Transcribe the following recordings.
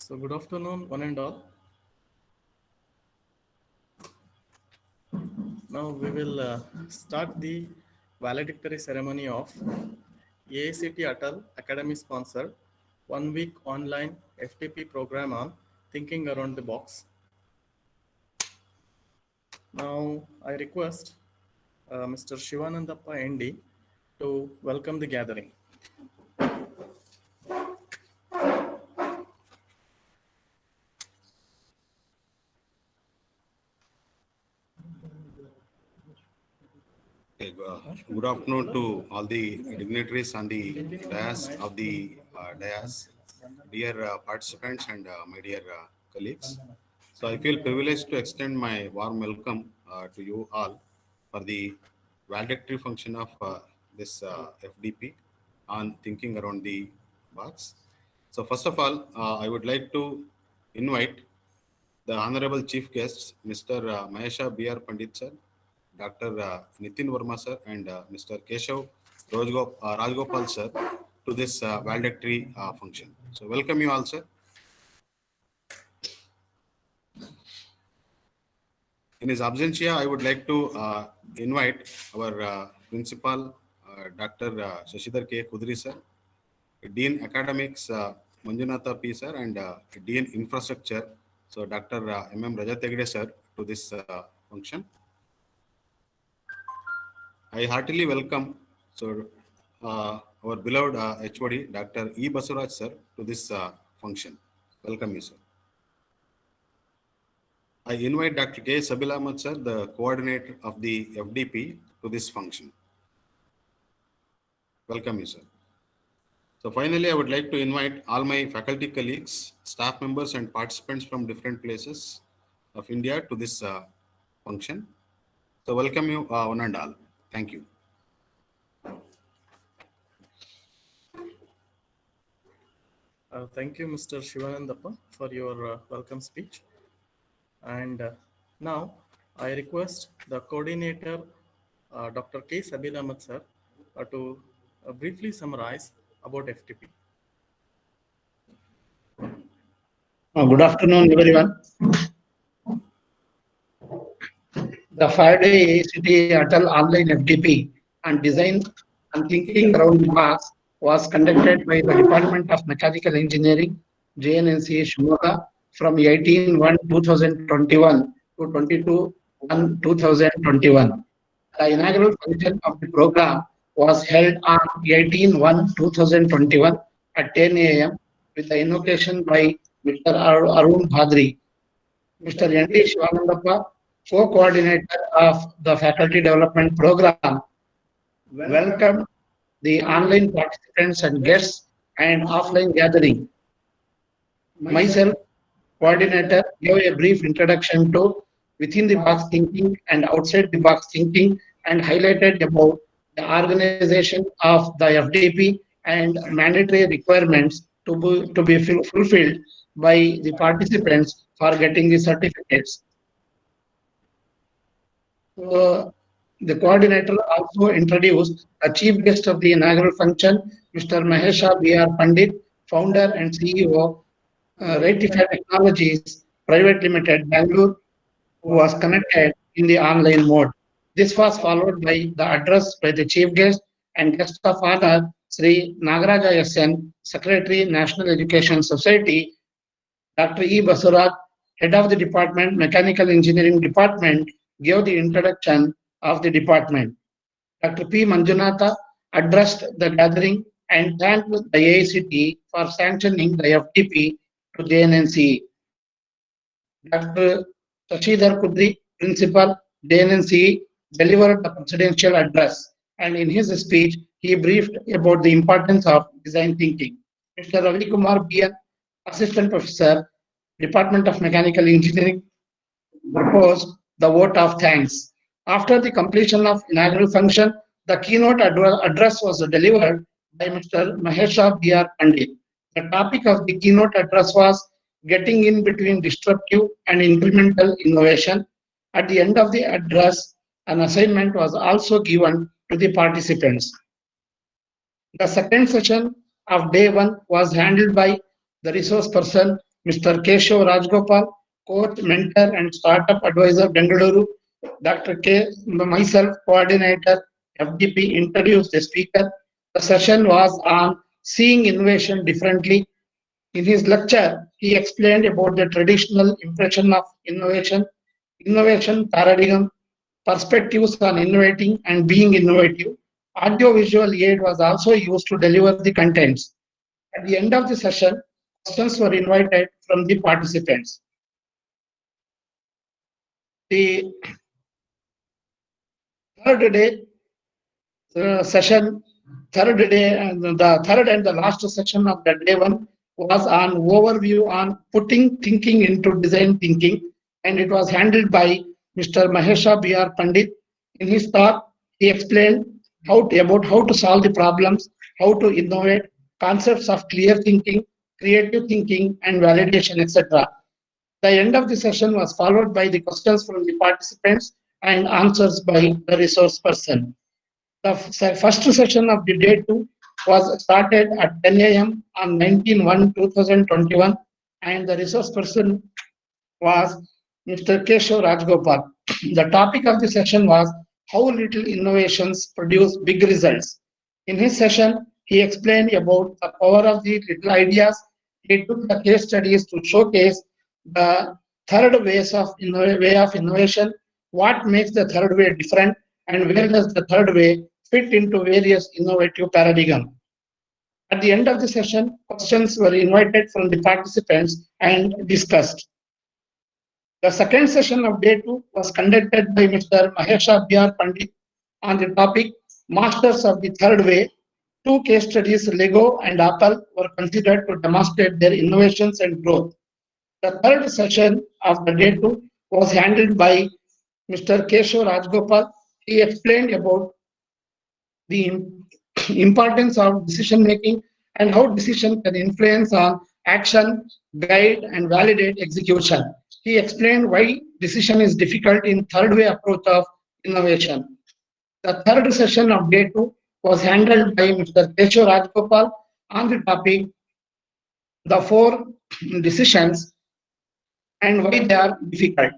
So good afternoon, one and all. Now we will start the valedictory ceremony of AICT Atal Academy sponsored 1 week online FDP program on Thinking Around the Box. Now I request Mr. Shivanandappa ND to welcome the gathering. Okay, good afternoon to all the dignitaries on the dais of the dais, dear participants and my dear colleagues. So I feel privileged to extend my warm welcome to you all for the valedictory function of this FDP on thinking around the box. So first of all, I would like to invite the honorable chief guests, Mr. Mahesha B.R. Pandit sir, Dr. Nitin Verma sir, and Mr. Keshav Rajgopal sir to this valedictory function. So welcome you all, sir. In his absentia, I would like to invite our principal, Dr. Shashidhar K. Kudri sir, Dean Academics, Manjunatha P. sir, and Dean Infrastructure, so Dr. M.M. Rajat Hegde sir to this function. I heartily welcome our beloved HOD, Dr. E. Basuraj sir, to this function. Welcome you, sir. I invite Dr. K.Sabeel Ahmed sir, the coordinator of the FDP, to this function. Welcome you, sir. So finally, I would like to invite all my faculty colleagues, staff members and participants from different places of India to this function. So welcome you one and all. Thank you. Thank you, Mr. Shivanandappa, for your welcome speech. And now I request the coordinator, Dr. K.Sabeel Ahmed sir, to briefly summarize about FDP. Good afternoon, everyone. The 5-day AICT Atal online FDP and design and thinking around the box was conducted by the Department of Mechanical Engineering, JNNCE Shimoga, from 18/1/2021 to 22/1/2021. The inaugural function of the program was held on 18/1/2021 at 10 a.m. with the invocation by Mr. Arun Bhadri. Mr. N.D. Shivanandappa, co-coordinator of the Faculty Development Program, welcomed the online participants and guests and offline gathering. Myself, coordinator, gave a brief introduction to within the box thinking and outside the box thinking and highlighted about the organization of the FDP and mandatory requirements to be fulfilled by the participants for getting the certificates. So the coordinator also introduced a chief guest of the inaugural function, Mr. Mahesha B.R. Pandit, founder and CEO, Rectify Technologies Private Limited, Bangalore, who was connected in the online mode. This was followed by the address by the chief guest and guest of honor, Sri Nagaraja S.N., Secretary, National Education Society, Dr. E. Basuraj, Head of the Department, Mechanical Engineering Department, gave the introduction of the department. Dr. P. Manjunatha addressed the gathering and thanked the AICT for sanctioning the FDP to JNNCE. Dr. Shashidhar Kudri, Principal, JNNCE, delivered the presidential address, and in his speech, he briefed about the importance of design thinking. Mr. Ravi Kumar B.N., Assistant Professor, Department of Mechanical Engineering, proposed the vote of thanks. After the completion of inaugural function, the keynote address was delivered by Mr. Mahesha B.R. Pandit. The topic of the keynote address was getting in between disruptive and incremental innovation. At the end of the address, an assignment was also given to the participants. The second session of day one was handled by the resource person, Mr. Keshav Rajgopal, coach, mentor, and startup advisor, Bengaluru. Dr. K, myself, coordinator, FDP, introduced the speaker. The session was on seeing innovation differently. In his lecture, he explained about the traditional impression of innovation, innovation paradigm, perspectives on innovating and being innovative. Audio-visual aid was also used to deliver the contents. At the end of the session, questions were invited from the participants. The third day session, third day, and the third and the last section of the day one was on overview on putting thinking into design thinking, and it was handled by Mr. Mahesha B.R. Pandit. In his talk, he explained about how to solve the problems, how to innovate, concepts of clear thinking, creative thinking, and validation, etc. The end of the session was followed by the questions from the participants and answers by the resource person. The first session of the day two was started at 10 a.m. on 19/1/2021, and the resource person was Mr. Keshav Rajgopal. The topic of the session was how little innovations produce big results. In his session, he explained about the power of the little ideas. He took the case studies to showcase the third way of innovation, what makes the third way different, and where does the third way fit into various innovative paradigms. At the end of the session, questions were invited from the participants and discussed. The second session of day two was conducted by Mr. Mahesha B.R. Pandit on the topic Masters of the Third Way. Two case studies, Lego and Atal, were considered to demonstrate their innovations and growth. The third session of the day two was handled by Mr. Keshav Rajgopal. He explained about the importance of decision making and how decision can influence on action, guide, and validate execution. He explained why decision is difficult in third way approach of innovation. The third session of day two was handled by Mr. Keshav Rajgopal on the topic the four decisions and why they are difficult.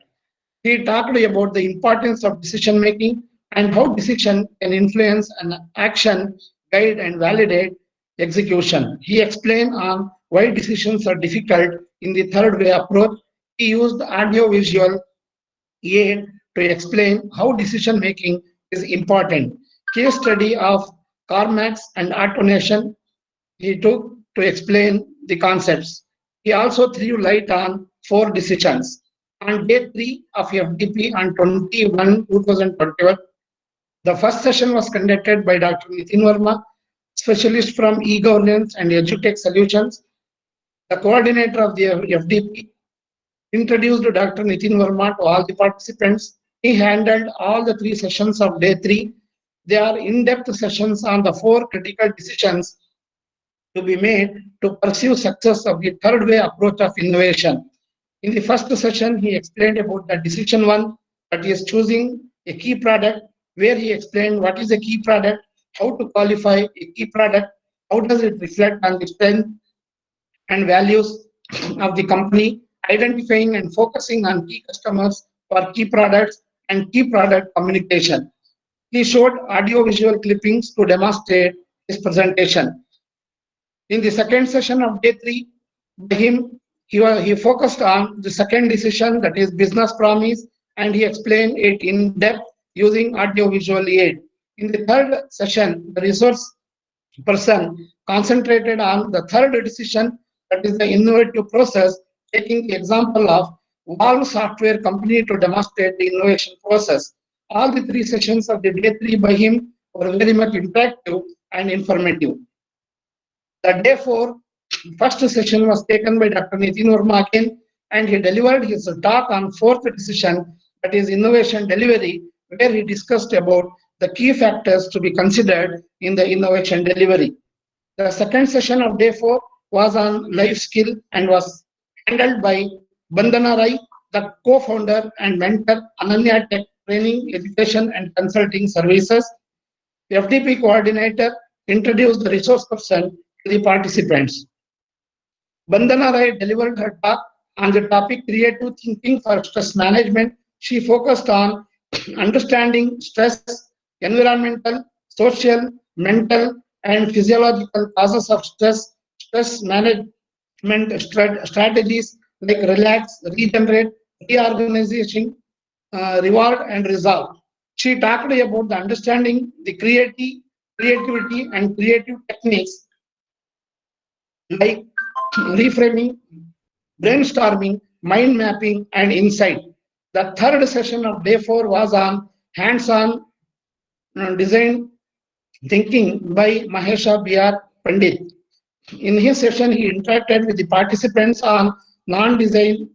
He talked about the importance of decision making and how decision can influence an action, guide, and validate execution. He explained on why decisions are difficult in the third way approach. He used audio visual aid to explain how decision making is important. Case study of CarMax and automation he took to explain the concepts. He also threw light on four decisions. On day 3 of FDP on 21/2021, the first session was conducted by Dr. Nitin Verma, specialist from e-governance and edutech solutions. The coordinator of the FDP introduced Dr. Nitin Verma to all the participants. He handled all the 3 sessions of day 3. They are in-depth sessions on the 4 critical decisions to be made to pursue success of the third way approach of innovation. In the first session, he explained about the decision 1, that is choosing a key product, where he explained what is a key product, how to qualify a key product, how does it reflect on the strength and values of the company, identifying and focusing on key customers for key products and key product communication. He showed audio-visual clippings to demonstrate his presentation. In the second session of day 3, by him, he focused on the second decision, that is business promise, and he explained it in depth using audio-visual aid. In the third session, the resource person concentrated on the third decision, that is the innovative process, taking the example of Valve software company to demonstrate the innovation process. All the 3 sessions of the day 3 by him were very much interactive and informative. The day 4, first session was taken by Dr. Nitin Verma again, and he delivered his talk on 4th decision, that is innovation delivery, where he discussed about the key factors to be considered in the innovation delivery. The second session of day 4 was on life skill and was handled by Bandana Rai, the co-founder and mentor Ananya Tech Training, Education and Consulting Services. The FDP coordinator introduced the resource person to the participants. Bandana Rai delivered her talk on the topic creative thinking for stress management. She focused on understanding stress, environmental, social, mental, and physiological causes of stress, stress management strategies like relax, regenerate, reorganization, reward, and resolve. She talked about the understanding the creativity and creative techniques like reframing, brainstorming, mind mapping, and insight. The third session of day 4 was on hands-on design thinking by Mahesha B.R. Pandit. In his session, he interacted with the participants on non-design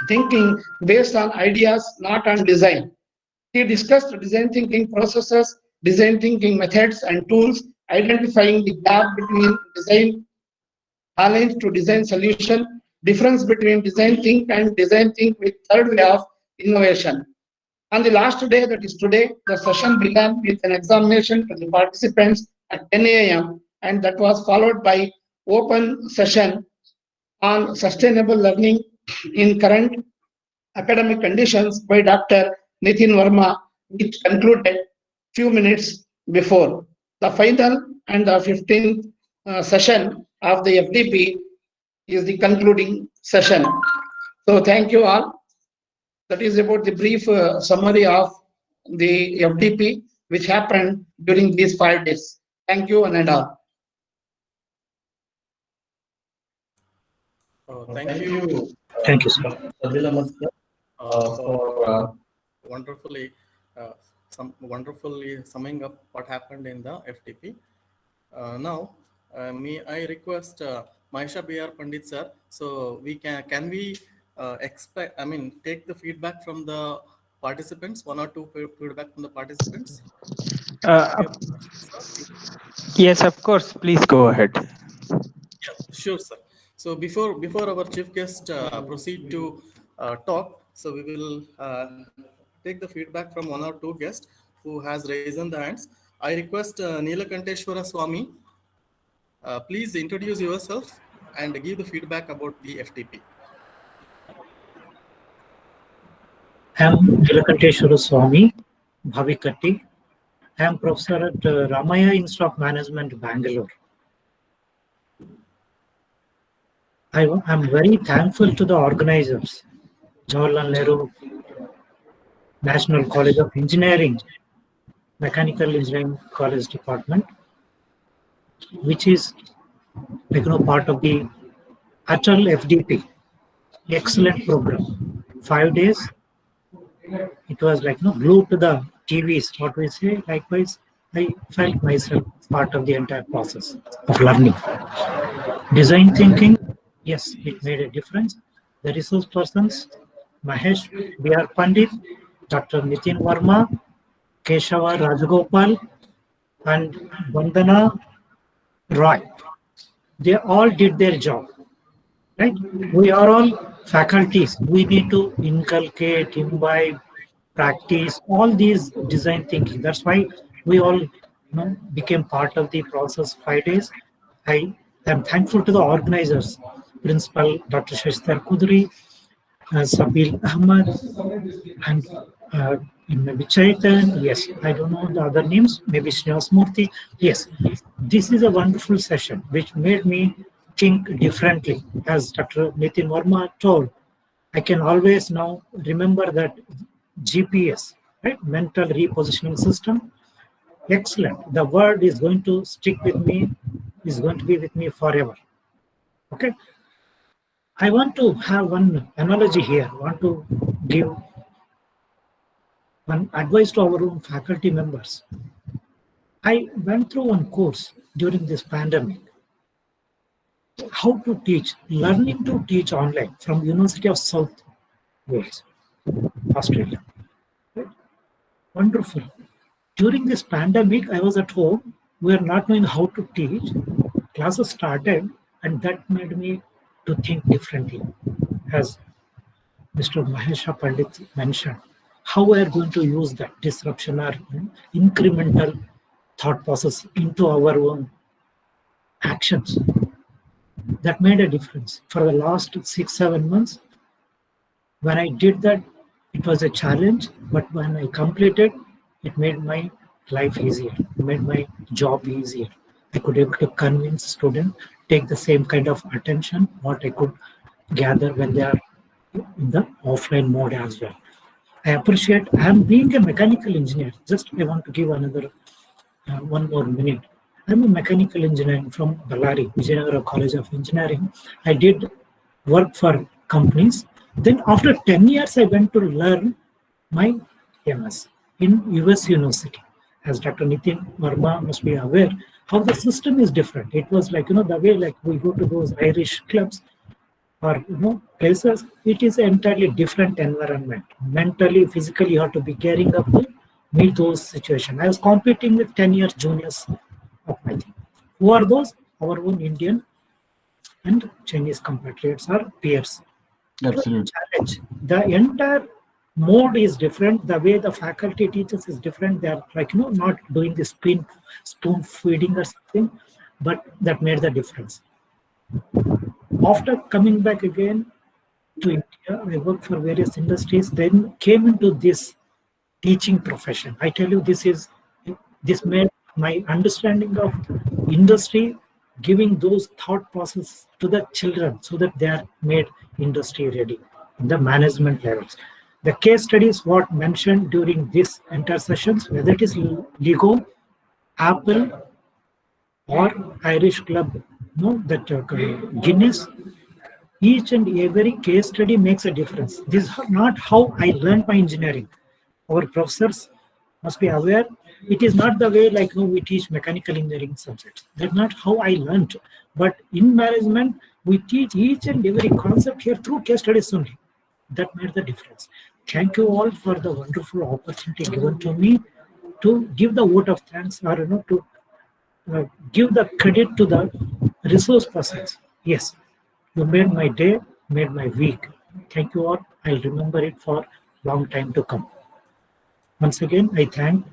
thinking based on ideas, not on design. He discussed design thinking processes, design thinking methods and tools, identifying the gap between design challenge to design solution, difference between design think and design think with third way of innovation. On the last day, that is today, the session began with an examination to the participants at 10 a.m. and that was followed by open session on sustainable learning in current academic conditions by Dr. Nitin Verma, which concluded few minutes before. The final and the 15th session of the FDP is the concluding session. So thank you all. That is about the brief summary of the FDP which happened during these 5 days. Thank you and all. Thank you, Thank you, sir. Sabeel Ahmed, sir, for wonderfully wonderfully summing up what happened in the FTP. Now, may I request Mahisha B.R. Pandit sir? So we can we expect? I mean, take the feedback from the participants, one or two feedback from the participants. Yes, of course. Please go ahead. Yeah, sure, sir. So before our chief guest proceed to talk, so we will take the feedback from one or two guests who has raised the hands. I request Neelakanteshwara Swami, please introduce yourself and give the feedback about the FTP. I am Neelakanteshwara Swami, Bhavikatti. I am professor at Ramaya Institute of Management, Bangalore. I am very thankful to the organizers, Jawaharlal Nehru National College of Engineering, Mechanical Engineering College Department, which is part of the Atal FDP. Excellent program. 5 days. It was glued to the TVs, what we say. Likewise, I felt myself part of the entire process of learning. Design thinking, yes, it made a difference. The resource persons, Mahesh B.R. Pandit, Dr. Nitin Verma, Keshava Rajagopal, and Vandana Roy. They all did their job, right? We are all faculties. We need to inculcate, imbibe, practice all these design thinking. That's why we all became part of the process 5 days. I am thankful to the organizers, Principal Dr. Shashidhar Kudri, Sabeel Ahmed, and maybe Chaitan. Yes, I don't know the other names. Maybe Srinivas Murthy. Yes, this is a wonderful session which made me think differently. As Dr. Nitin Verma told, I can always now remember that GPS, right? Mental repositioning system. Excellent. The word is going to stick with me, is going to be with me forever. Okay. I want to have one analogy here. I want to give one advice to our own faculty members. I went through one course during this pandemic. How to teach, learning to teach online from University of South Wales, Australia. Right? Wonderful. During this pandemic, I was at home. We were not knowing how to teach. Classes started, and that made me to think differently. As Mr. Mahesha Pandit mentioned, how we are going to use that disruption or incremental thought process into our own actions. That made a difference. For the last 6-7 months, when I did that, it was a challenge, but when I completed, it made my life easier. It made my job easier. I could able to convince students take the same kind of attention what I could gather when they are in the offline mode as well. I appreciate. I am being a mechanical engineer. Just I want to give another 1 more minute. I'm a mechanical engineer from Ballari, Vijayanagara College of Engineering. I did work for companies. Then after 10 years, I went to learn my MS in US University. As Dr. Nitin Verma must be aware, how the system is different. It was like, the way like we go to those Irish clubs or places, it is an entirely different environment. Mentally, physically, you have to be gearing up to meet those situations. I was competing with 10 years juniors of my team. Who are those? Our own Indian and Chinese compatriots or peers. Absolutely. Challenge. The entire mode is different. The way the faculty teaches is different. They are like not doing the spoon feeding or something, but that made the difference. After coming back again to India, I worked for various industries, then came into this teaching profession. I tell you, this made my understanding of industry, giving those thought process to the children so that they are made industry ready in the management levels. The case studies what mentioned during this entire sessions, whether it is Lego, Apple, or Irish Club, Guinness, each and every case study makes a difference. This is not how I learned my engineering. Our professors must be aware. It is not the way like we teach mechanical engineering subjects. That's not how I learned. But in management, we teach each and every concept here through case studies only. That made the difference. Thank you all for the wonderful opportunity given to me to give the vote of thanks or to give the credit to the resource persons. Yes, you made my day, made my week. Thank you all. I'll remember it for long time to come. Once again, I thank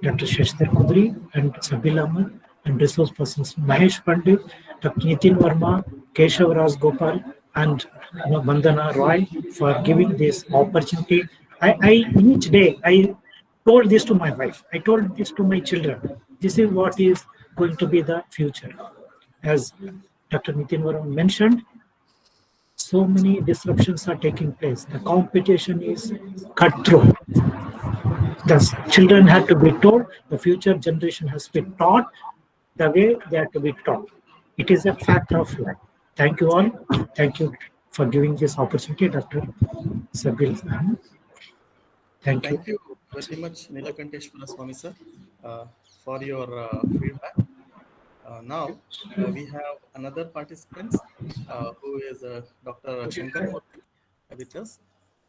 Dr. Shashidhar Kudri and Sabeel Ahmed and resource persons Mahesh Pandit, Dr. Nitin Verma, Keshav Raj Gopal, and Vandana Roy for giving this opportunity. I each day I told this to my wife. I told this to my children. This is what is going to be the future. As Dr. Nitin Verma mentioned, so many disruptions are taking place. The competition is cutthroat. The children have to be taught, the future generation has to be taught the way they have to be taught. It is a fact of life. Thank you all. Thank you for giving this opportunity, Dr. Sabeel. Thank you. Thank you very much, Nilakanteshwara Swami sir, for your feedback. Now we have another participant who is Dr. Shankar Murthy with us.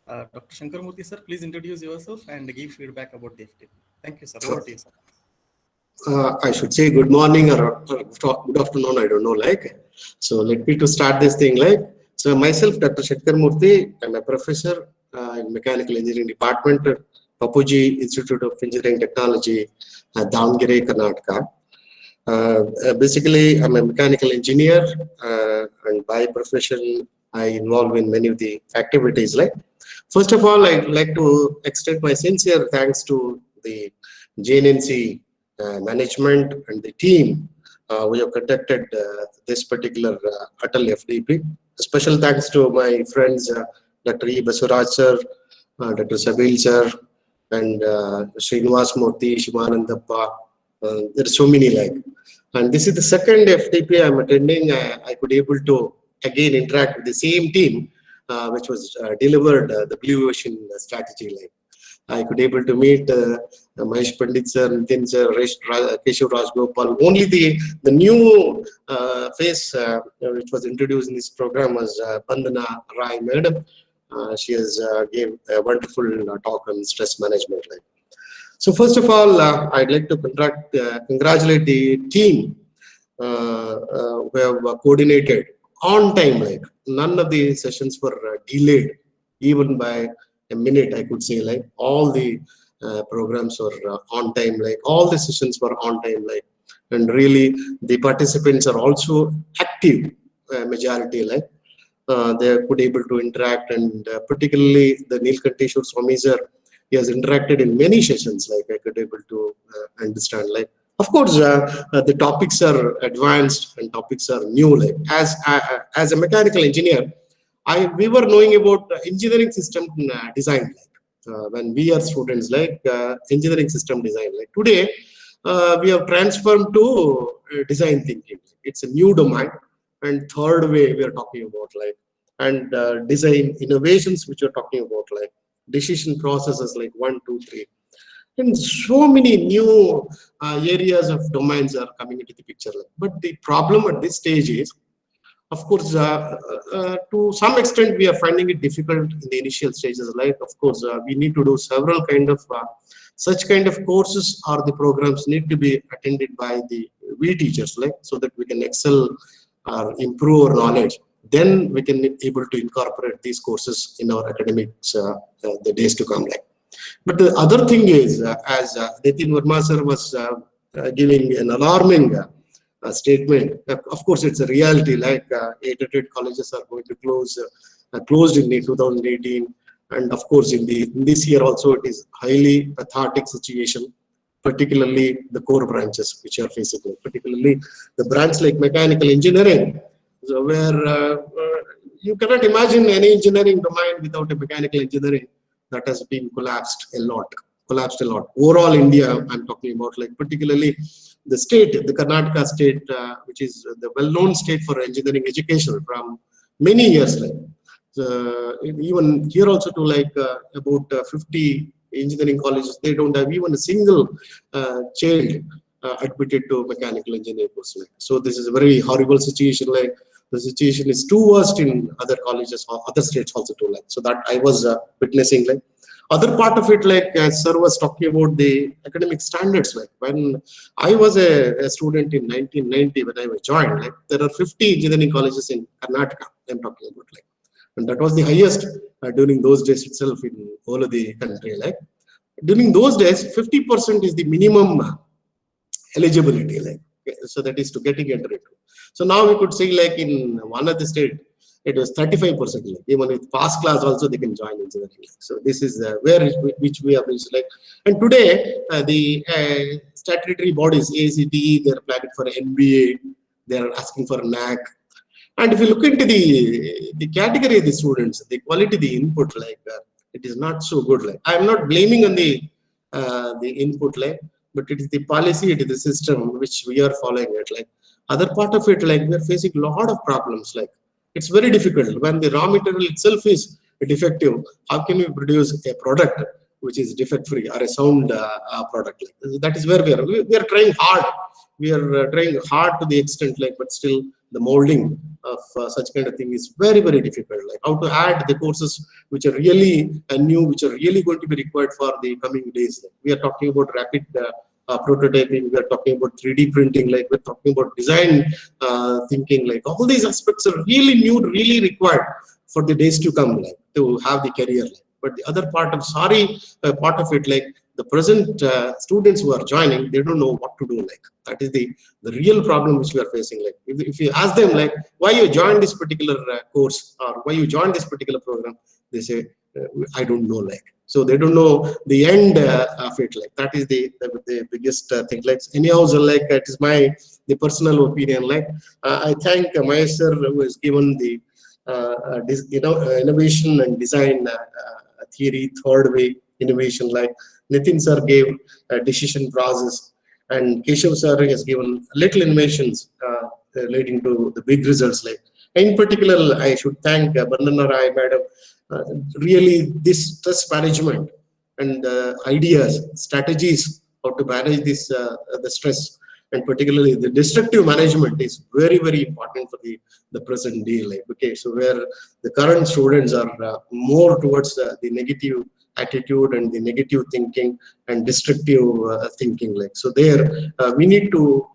Dr. Shankar Murthy sir, please introduce yourself and give feedback about the FDP. Thank you, sir. Over to you, sir. I should say good morning or good afternoon, I don't know, So let me to start this thing, So myself, Dr. Shankar Murthy, I'm a professor in Mechanical Engineering Department at Papuji Institute of Engineering Technology, Davangere, Karnataka. Basically, I'm a mechanical engineer and by profession, I involve in many of the activities. First of all, I'd like to extend my sincere thanks to the JNNCE management and the team who have conducted this particular Atal FDP. Special thanks to my friends Dr. E. Basuraj sir, Dr. Sabeel sir, and Srinivas Murthy, Shivanandappa. There are so many And this is the second FDP I'm attending. I could able to again interact with the same team which was delivered the Blue Ocean strategy. I could able to meet Mahesh Pandit sir, Nitin sir, Keshav Raj Gopal. Only the new face which was introduced in this program was Vandana Rai madam. She has gave a wonderful talk on stress management. So first of all, I'd like to congratulate the team who have coordinated on time. None of the sessions were delayed, even by a minute. I could say all the programs were on time. All the sessions were on time. And really, the participants are also active majority, like they could able to interact, and particularly the Nilkanteshwar Swami sir, he has interacted in many sessions, like I could able to understand, like of course the topics are advanced and topics are new, like as a mechanical engineer, we were knowing about engineering system design, like when we are students, like engineering system design, like today we have transformed to design thinking. It's a new domain, and third way we are talking about, like, and design innovations which we are talking about, like decision processes, like 1, 2, 3, and so many new areas of domains are coming into the picture, like. But the problem at this stage is, of course, to some extent, we are finding it difficult in the initial stages. Like, of course, we need to do several kind of such kind of courses, or the programs need to be attended by the we teachers, like, so that we can excel or improve our knowledge. Then we can be able to incorporate these courses in our academics the days to come, like. But the other thing is, as Nitin Verma sir was giving an alarming statement. Of course, it's a reality. Like 800 colleges are going to closed in 2018, and of course, in this year also, it is highly pathetic situation. Particularly the core branches which are facing, particularly the branch like mechanical engineering, so where you cannot imagine any engineering domain without a mechanical engineering. That has been collapsed a lot. Overall India, I'm talking about, like particularly the state, the Karnataka state, which is the well-known state for engineering education from many years. Like, even here also to like about 50 engineering colleges, they don't have even a single child admitted to mechanical engineering course. Like. So this is a very horrible situation. Like the situation is too worst in other colleges or other states also too. Like, so that I was witnessing, like. Other part of it, like as sir was talking about the academic standards, like when I was a student in 1990, when I was joined, like there are 50 engineering colleges in Karnataka, I'm talking about, like, and that was the highest during those days itself in all of the country. Like during those days, 50% is the minimum eligibility, like, so that is to getting entered. So now we could say, like in one of the state, it was 35%. Like, even with past class also they can join engineering. Like. So this is which we have reached. Like, and today the statutory bodies, ACTE, they are planning for MBA, they are asking for NAC. And if you look into the category of the students, the quality, the input, like it is not so good. Like I am not blaming on the input, like, but it is the policy, it is the system which we are following it. Like other part of it, like we are facing a lot of problems. Like it's very difficult when the raw material itself is defective. How can we produce a product which is defect free or a sound product? Like that is where we are trying hard. We are trying hard to the extent, like, but still the molding of such kind of thing is very, very difficult. Like how to add the courses which are really new, which are really going to be required for the coming days. Like, we are talking about rapid prototyping, we are talking about 3D printing, like we're talking about design thinking, like all these aspects are really new, really required for the days to come, like to have the career. Like. But the other part of part of it, like the present students who are joining, they don't know what to do. Like that is the real problem which we are facing. Like if you ask them, like why you joined this particular course or why you joined this particular program, they say I don't know. Like so they don't know the end of it. Like that is the biggest thing. Like anyhow, so like it is the personal opinion. Like I thank Mahesh sir who has given the innovation and design theory, third way innovation. Like Nitin sir gave a decision process, and Keshav sir has given little innovations leading to the big results. Like in particular, I should thank Bandana Rai madam. Really, this stress management and ideas, strategies how to manage this the stress, and particularly the destructive management is very, very important for the present day. Like okay, so where the current students are more towards the negative attitude and the negative thinking and destructive thinking. Like so, there we need to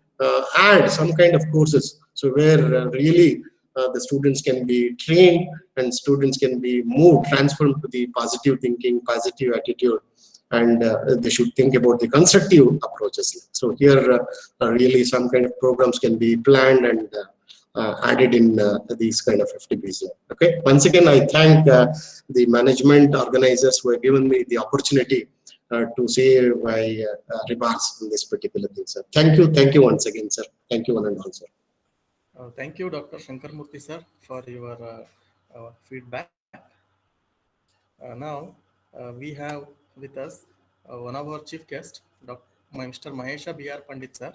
add some kind of courses. So where really the students can be trained and students can be moved, transformed to the positive thinking, positive attitude, and they should think about the constructive approaches. So here really some kind of programs can be planned, and added in these kind of FDPs. Okay. Once again, I thank the management organizers who have given me the opportunity to say my remarks on this particular thing, sir. Thank you once again, sir. Thank you one and all, sir. Thank you, Dr. Shankarmurthy, sir, for your feedback. Now, we have with us one of our chief guests, Mr. Mahesha B.R. Pandit, sir.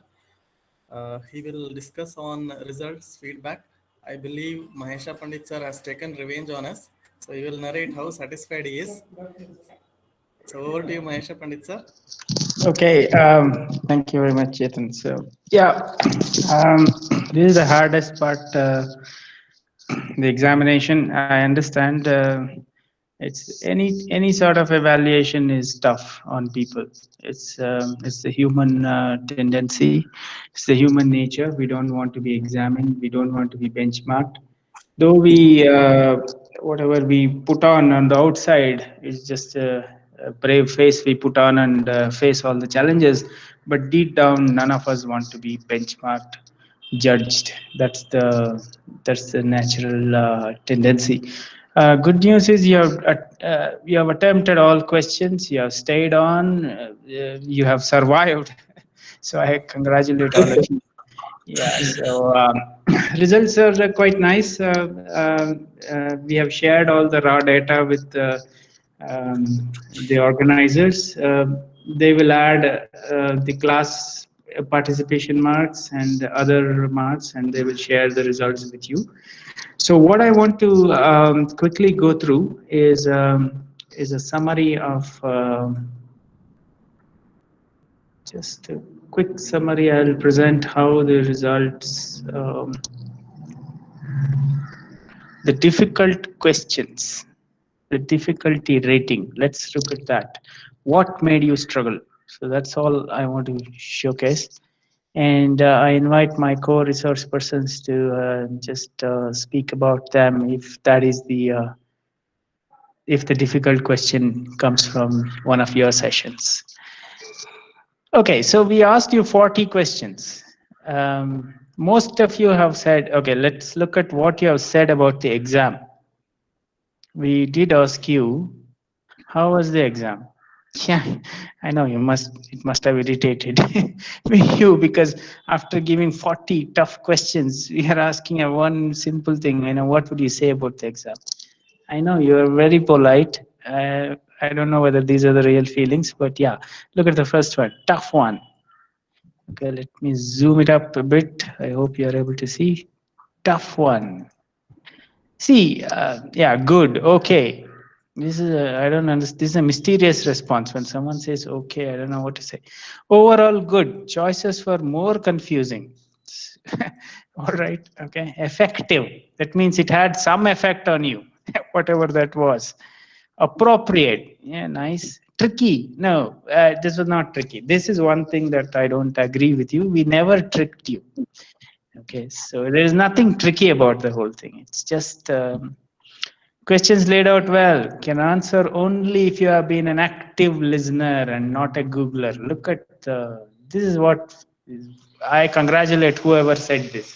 He will discuss on results feedback. I believe Mahesha Pandit, sir, has taken revenge on us. So he will narrate how satisfied he is. So over to you, Mahesha Pandit, sir. Okay, thank you very much, Chetan. So, yeah, this is the hardest part, the examination. I understand it's any sort of evaluation is tough on people. It's the human tendency, it's the human nature. We don't want to be examined, we don't want to be benchmarked. Though we, whatever we put on the outside is just a brave face we put on and face all the challenges, but deep down none of us want to be benchmarked, judged. That's the natural tendency. Good news is you have attempted all questions, you have stayed on, you have survived. So I congratulate all of you. Yeah, so results are quite nice. We have shared all the raw data with the organizers. They will add the class participation marks and other marks, and they will share the results with you. So what I want to quickly go through is a summary of just a quick summary. I'll present how the results, the difficult questions, the difficulty rating. Let's look at that. What made you struggle? So that's all I want to showcase. And I invite my co-resource persons to just speak about them if the difficult question comes from one of your sessions. Okay, so we asked you 40 questions. Most of you have said, okay, let's look at what you have said about the exam. We did ask you, how was the exam? Yeah, I know it must have irritated you, because after giving 40 tough questions, we are asking a one simple thing, what would you say about the exam? I know you are very polite. I don't know whether these are the real feelings, but yeah, look at the first one, tough one. Okay, let me zoom it up a bit. I hope you are able to see. Tough one. See, yeah, good, okay. I don't understand. This is a mysterious response. When someone says okay, I don't know what to say. Overall, good. Choices were more confusing. All right, okay. Effective. That means it had some effect on you, whatever that was. Appropriate. Yeah, nice. Tricky. No, this was not tricky. This is one thing that I don't agree with you. We never tricked you. Okay, so there is nothing tricky about the whole thing. It's just questions laid out well. Can answer only if you have been an active listener and not a Googler. Look at this is what I congratulate whoever said this.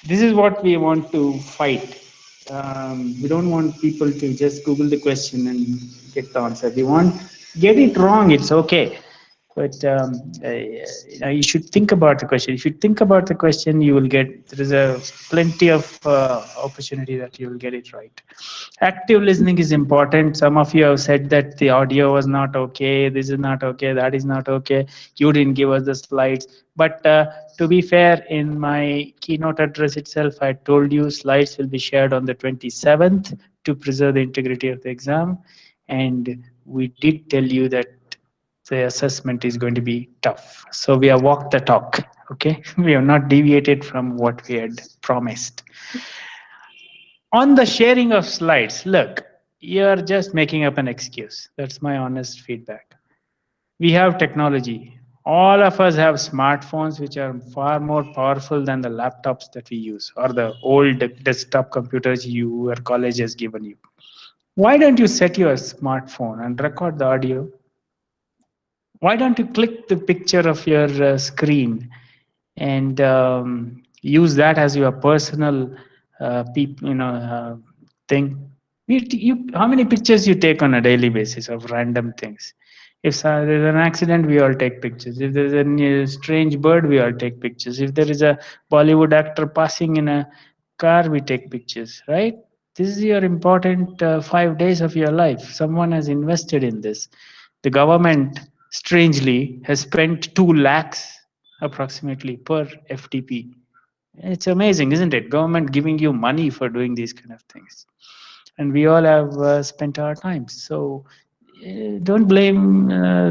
This is what we want to fight. We don't want people to just Google the question and get the answer. We want get it wrong. It's okay. But you should think about the question. If you think about the question, you will get, there is a plenty of opportunity that you will get it right. Active listening is important. Some of you have said that the audio was not okay, this is not okay, that is not okay, you didn't give us the slides. But to be fair, in my keynote address itself, I told you slides will be shared on the 27th to preserve the integrity of the exam. And we did tell you that the assessment is going to be tough. So we have walked the talk, okay? We have not deviated from what we had promised. On the sharing of slides, look, you're just making up an excuse. That's my honest feedback. We have technology. All of us have smartphones which are far more powerful than the laptops that we use or the old desktop computers your college has given you. Why don't you set your smartphone and record the audio? Why don't you click the picture of your screen and Use that as your personal thing. How many pictures you take on a daily basis of random things? If there's an accident, we all take pictures. If there's a strange bird, we all take pictures. If there is a Bollywood actor passing in a car, we take pictures, right? This is your important 5 days of your life. Someone has invested in this. The government, strangely, has spent 2 lakhs approximately per FDP. It's amazing, isn't it? Government giving you money for doing these kind of things. And we all have spent our time. So don't blame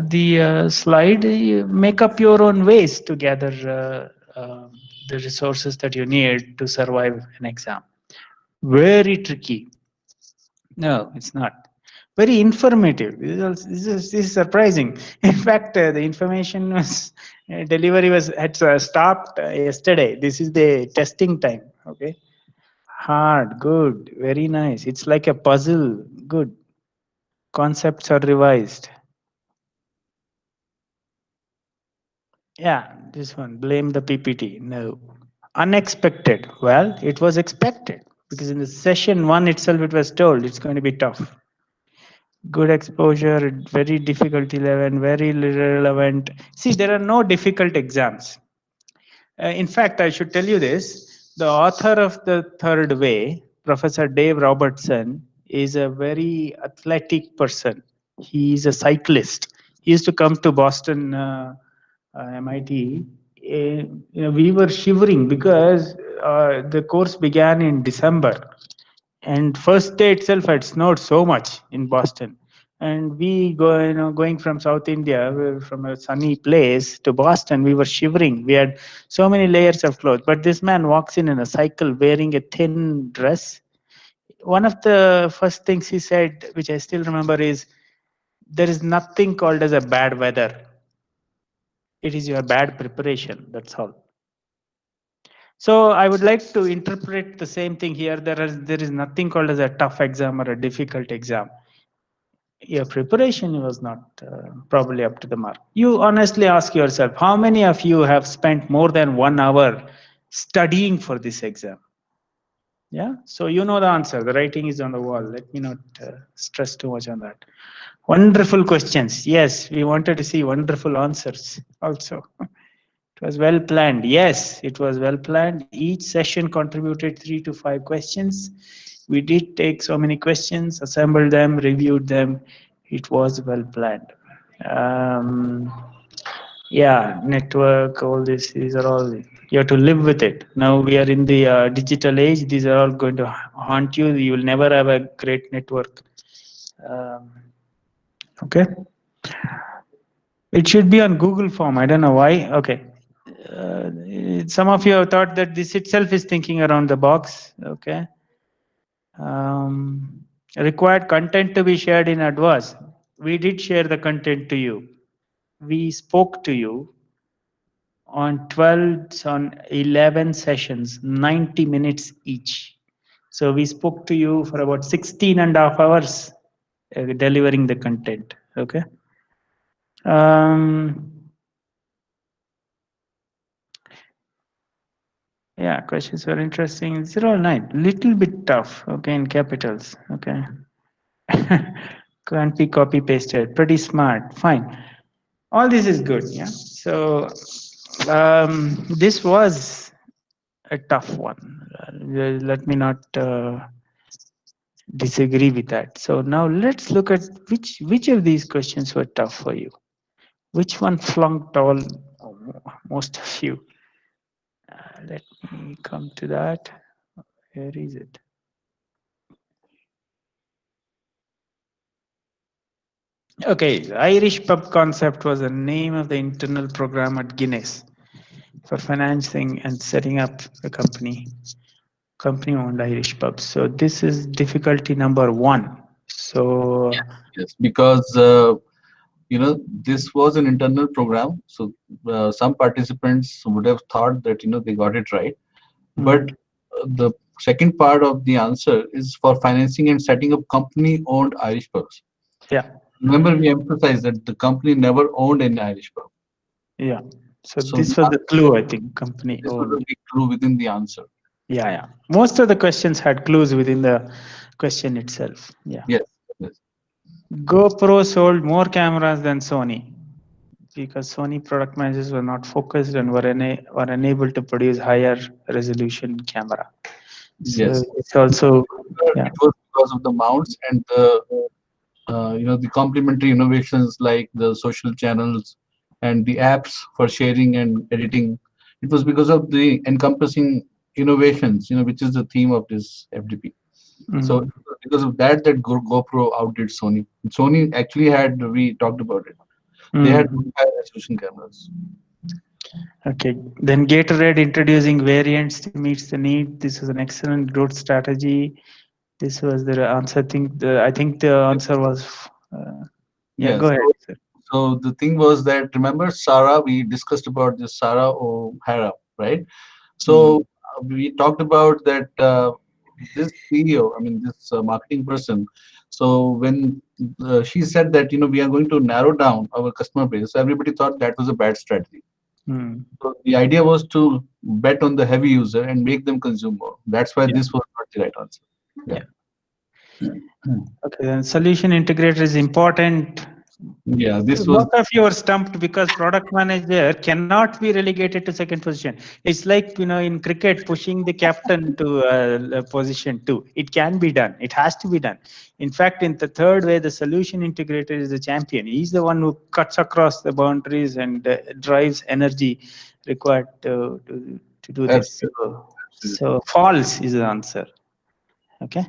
the slide. Make up your own ways to gather the resources that you need to survive an exam. Very tricky. No, it's not. Very informative. This is surprising. In fact, the information was delivery was had stopped yesterday. This is the testing time. Okay. Hard, good, very nice. It's like a puzzle. Good. Concepts are revised. Yeah, this one. Blame the PPT. No. Unexpected. Well, it was expected because in the session 1 itself, it was told it's going to be tough. Good exposure, very difficulty level, very relevant. See, there are no difficult exams. In fact, I should tell you this. The author of The Third Way, Professor Dave Robertson, is a very athletic person. He is a cyclist. He used to come to Boston, MIT. We were shivering because the course began in December. And first day itself had snowed so much in Boston. And we going from South India, from a sunny place to Boston, we were shivering. We had so many layers of clothes. But this man walks in a cycle wearing a thin dress. One of the first things he said, which I still remember, is there is nothing called as a bad weather. It is your bad preparation. That's all. So I would like to interpret the same thing here. There is nothing called as a tough exam or a difficult exam. Your preparation was not probably up to the mark. You honestly ask yourself, how many of you have spent more than 1 hour studying for this exam? Yeah, so you know the answer. The writing is on the wall. Let me not stress too much on that. Wonderful questions. Yes, we wanted to see wonderful answers also. It was well planned. Yes, it was well planned. Each session contributed 3 to 5 questions. We did take so many questions, assembled them, reviewed them. It was well planned. Yeah, network, all this, these are all, you have to live with it. Now we are in the digital age. These are all going to haunt you. You will never have a great network. Okay. It should be on Google form. I don't know why. Okay. Some of you have thought that this itself is thinking around the box. Okay. Required content to be shared in advance. We did share the content to you. We spoke to you on 11 sessions, 90 minutes each. So we spoke to you for about 16 and a half hours delivering the content. Okay. Yeah, questions were interesting. 09, little bit tough, okay, in capitals, okay. Can't be copy pasted, pretty smart, fine. All this is good, yeah. So this was a tough one. Let me not disagree with that. So now let's look at which of these questions were tough for you. Which one flunked most of you? Let me come to that. Where is it? Okay, Irish pub concept was the name of the internal program at Guinness for financing and setting up the company-owned Irish pubs. So this is difficulty number 1. So yes, because this was an internal program, so some participants would have thought that they got it right, but the second part of the answer is for financing and setting up company-owned Irish pubs. Yeah. Remember, we emphasized that the company never owned any Irish pub. Yeah. So So this the was the clue, I think, company this was a owned. big clue within the answer. Yeah, yeah. Most of the questions had clues within the question itself. Yeah. Yes. Yes. GoPro sold more cameras than Sony because Sony product managers were not focused and were unable to produce higher resolution camera. So Yes. it's also, yeah. It was because of the mounts and the the complementary innovations like the social channels and the apps for sharing and editing. It was because of the encompassing innovations, which is the theme of this FDP. So Mm. because of that, GoPro outdid Sony. Sony actually had, we talked about it. They had Mm. high resolution cameras. Okay. Then Gatorade introducing variants to meet the need. This was an excellent growth strategy. This was the answer. I think the answer was, yeah, go Yes. ahead, sir. So the thing was that, remember Sarah, we discussed about this Sarah O'Hara, right? So we talked about that this CEO, I mean this marketing person. So when she said that we are going to narrow down our customer base, so everybody thought that was a bad strategy. Mm. So the idea was to bet on the heavy user and make them consume more. That's why Yeah. this was not the right answer. Yeah. Yeah. Okay, then solution integrator is important. Yeah. This was. Most of you are stumped because product manager cannot be relegated to second position. It's like, in cricket, pushing the captain to position 2. It can be done. It has to be done. In fact, in the third way, the solution integrator is the champion. He's the one who cuts across the boundaries and drives energy required to do this. So false is the answer. Okay.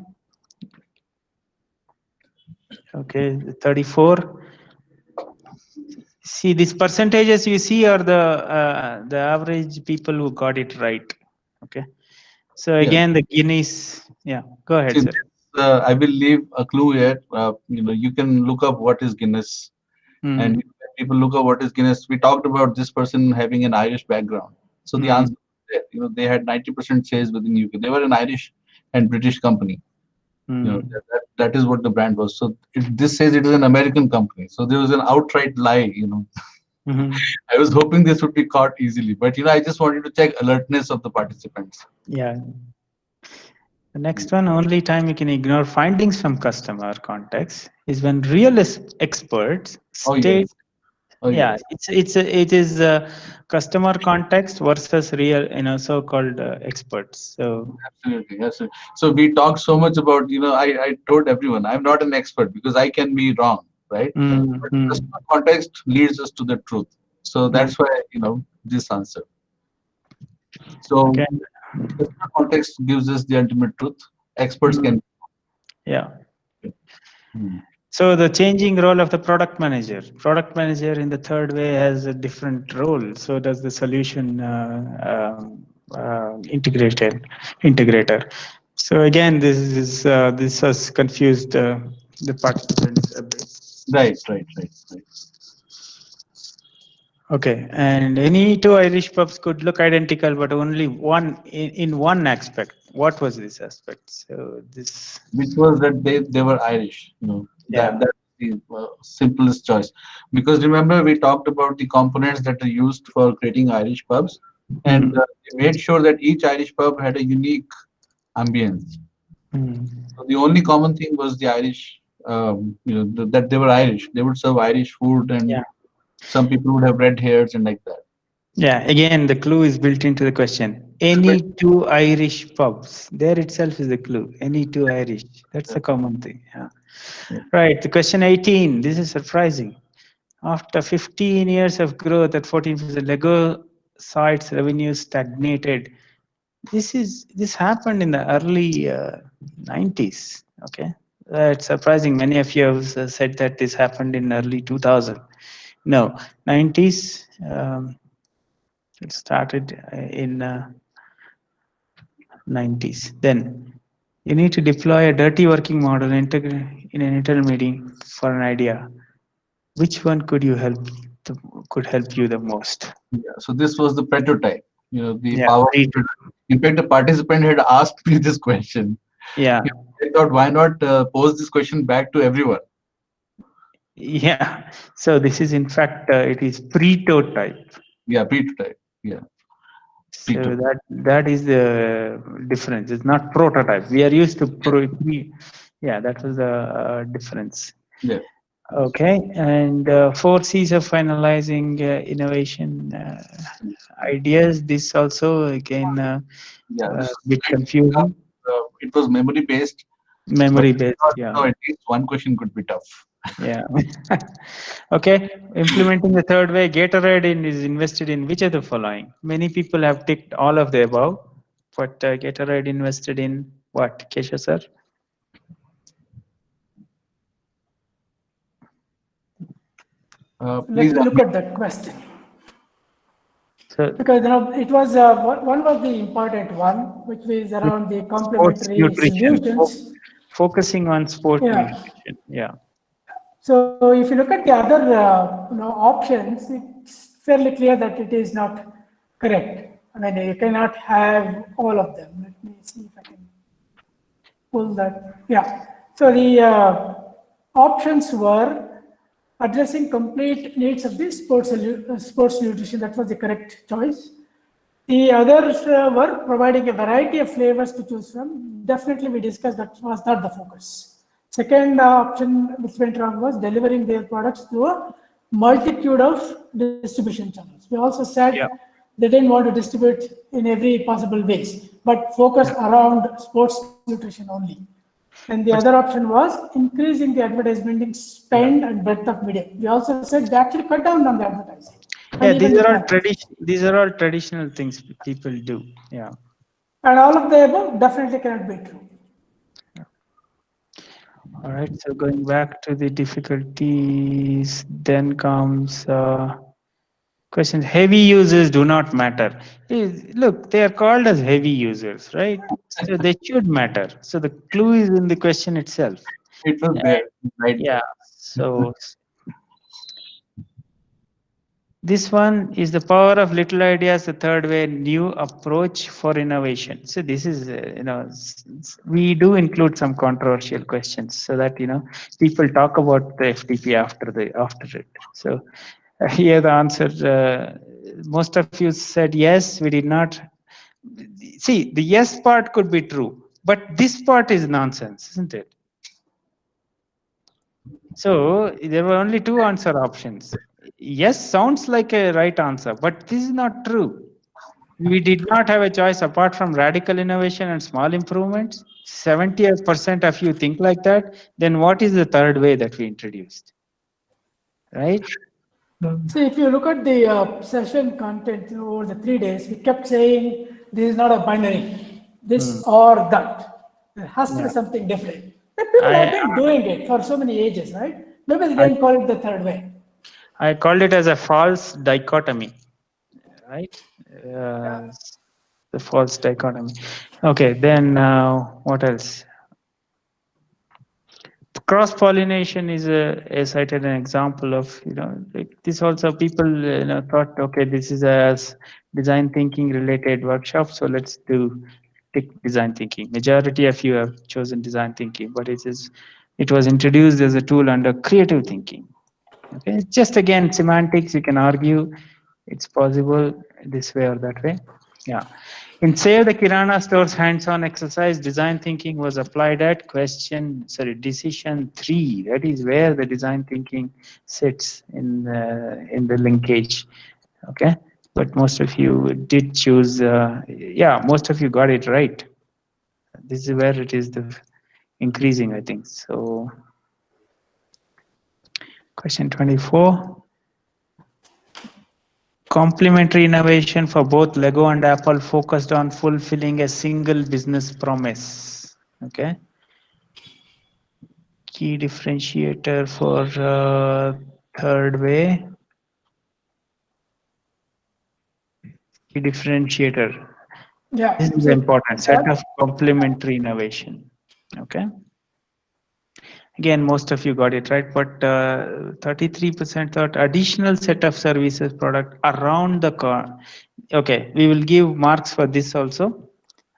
Okay, 34. See, these percentages you see are the average people who got it right. Okay. So Yeah. again, the Guinness. Yeah, go ahead, See, sir. I will leave a clue here. You can look up what is Guinness, and Mm. when people look up what is Guinness, we talked about this person having an Irish background. So the answer, Mm. is there. They had 90% sales within UK. They were an Irish and British company. Mm. That is what the brand was. So this says it is an American company. So there was an outright lie. Mm-hmm. I was hoping this would be caught easily, but I just wanted to check alertness of the participants. Yeah. The next one, only time you can ignore findings from customer context is when real experts Oh state. yes. Oh Yeah, yes. it is customer context versus real, so-called experts. So Absolutely, yes. So we talked so much about, I told everyone I'm not an expert because I can be wrong, right? But mm. customer context leads us to the truth. So Yeah. that's why, this answer. So Okay. customer context gives us the ultimate truth. Experts Mm. can. Yeah. Hmm. So the changing role of the product manager. Product manager in the third way has a different role. So does the solution integrator. So again, this has confused the participants a bit. Right. Okay, and any two Irish pubs could look identical, but only one in one aspect. What was this aspect? So this, Which was that they were Irish, yeah. that's the simplest choice. Because remember, we talked about the components that are used for creating Irish pubs, and Mm. they made sure that each Irish pub had a unique ambience. Mm. So the only common thing was the Irish, that they were Irish. They would serve Irish food, and Yeah. some people would have red hairs and like that. Yeah, again, the clue is built into the question. Any two Irish pubs. There itself is the clue. Any two Irish. That's a common thing. Yeah. Right. The question 18. This is surprising. After 15 years of growth at 14%, Lego sites revenue stagnated. This happened in the early 90s. Okay. It's surprising. Many of you have said that this happened in early 2000. No, 90s. It started in 90s. Then you need to deploy a dirty working model in an internal meeting for an idea. Which one could help you the most? Yeah. So this was the prototype. The Yeah. power. In fact, the participant had asked me this question. Yeah. I thought, why not pose this question back to everyone? Yeah. So this is in fact it is pre-totype. Yeah, pre-type. Yeah. So Pre-type. that is the difference. It's not prototype. We are used to yeah, that was the difference. Yeah. Okay, and 4 C's of finalizing innovation ideas. This also again Yeah. bit confusing. It was memory based, but Memory based, yeah. so at least one question could be tough. Yeah. Okay. Implementing the third way, Gatorade is invested in which of the following? Many people have ticked all of the above, but Gatorade invested in what? Kesha sir? Please. Let me look at that question. So Because it was one was the important one, which was around the sports complementary nutrition, solutions. focusing on sport Yeah. nutrition. Yeah. So if you look at the other options, it's fairly clear that it is not correct. I mean, you cannot have all of them. Let me see if I can pull that. Yeah. So the options were addressing complete needs of the sports nutrition. That was the correct choice. The others were providing a variety of flavors to choose from. Definitely, we discussed that was not the focus. Second option which went wrong was delivering their products through a multitude of distribution channels. We also said Yeah. they didn't want to distribute in every possible ways, but focus around sports nutrition only. And the other option was increasing the advertising spend and breadth of media. We also said they actually cut down on the advertising. Yeah, And even these are all traditional things people do. Yeah. And all of the above definitely cannot be true. All right. So going back to the difficulties, then comes question. Heavy users do not matter. Look, they are called as heavy users, right? So they should matter. So the clue is in the question itself. It was there, right? Yeah. So this one is the power of little ideas, the third way, new approach for innovation. So this is, we do include some controversial questions so that, people talk about the FDP after it. So here the answer, most of you said yes, we did not. See, the yes part could be true, but this part is nonsense, isn't it? So there were only two answer options. Yes sounds like a right answer, but this is not true. We did not have a choice apart from radical innovation and small improvements. 70% of you think like that. Then what is the third way that we introduced? Right? So if you look at the session content over the 3 days, we kept saying this is not a binary, this or that. There has to be something different. But people have been doing it for so many ages, right? Maybe they didn't call it the third way. I called it as a false dichotomy, right? The false dichotomy. Okay, then what else? Cross-pollination is a cited an example of, like this also people thought, okay, this is a design thinking related workshop, so let's do design thinking. Majority of you have chosen design thinking, but it was introduced as a tool under creative thinking. Okay, it's just again semantics. You can argue it's possible this way or that way. Yeah. In Save the Kirana Store's hands-on exercise, design thinking was applied at decision 3. That is where the design thinking sits in the linkage. Okay, but most of you did choose. Most of you got it right. This is where it is the increasing, I think. So, question 24. Complementary innovation for both Lego and Apple focused on fulfilling a single business promise. Okay. Key differentiator for third way. Key differentiator. Yeah. This is important. Set of complementary innovation. Okay. Again, most of you got it right, but 33% thought additional set of services product around the car. Okay, we will give marks for this also.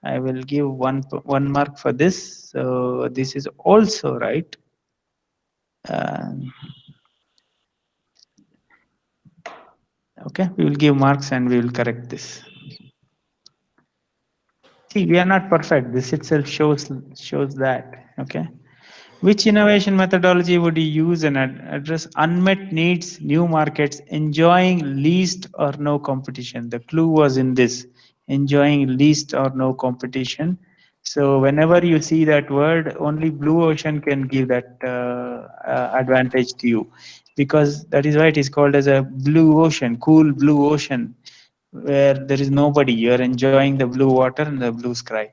I will give one mark for this. So this is also right. Okay, we will give marks and we will correct this. See, we are not perfect. This itself shows that. Okay. Which innovation methodology would you use and address unmet needs, new markets, enjoying least or no competition? The clue was in this, enjoying least or no competition. So whenever you see that word, only blue ocean can give that advantage to you, because that is why it is called as a blue ocean, cool blue ocean, where there is nobody. You are enjoying the blue water and the blue sky.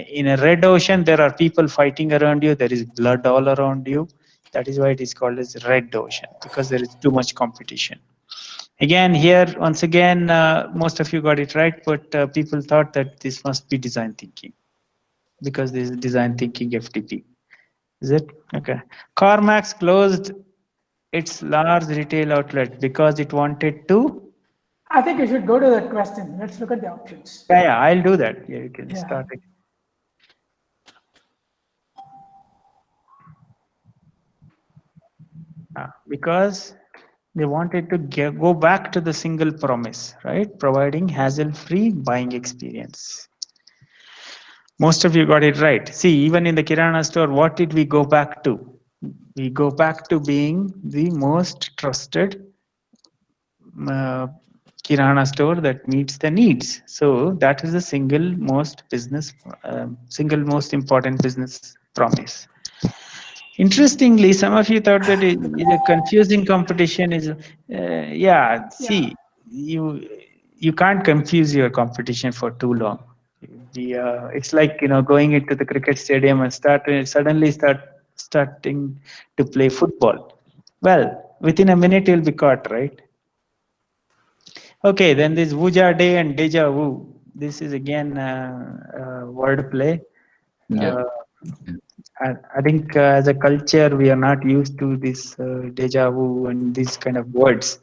In a red ocean, there are people fighting around you. There is blood all around you. That is why it is called as red ocean, because there is too much competition. Again, here, once again, most of you got it right, but people thought that this must be design thinking, because this is design thinking FDP. Is it? Okay. CarMax closed its large retail outlet because it wanted to. I think we should go to that question. Let's look at the options. Yeah, I'll do that. Yeah, you can Yeah. start it. Because they wanted to go back to the single promise, right? Providing hassle-free buying experience. Most of you got it right. See, even in the Kirana store, what did we go back to? We go back to being the most trusted Kirana store that meets the needs. So that is the single most important business promise. Interestingly, some of you thought that it is a confusing competition. Is yeah. See, you can't confuse your competition for too long. It's like going into the cricket stadium and starting to play football. Well, within a minute you'll be caught, right? Okay, then this Wuja Day and Deja Vu. This is again word play. Yeah. I think as a culture, we are not used to this deja vu and these kind of words.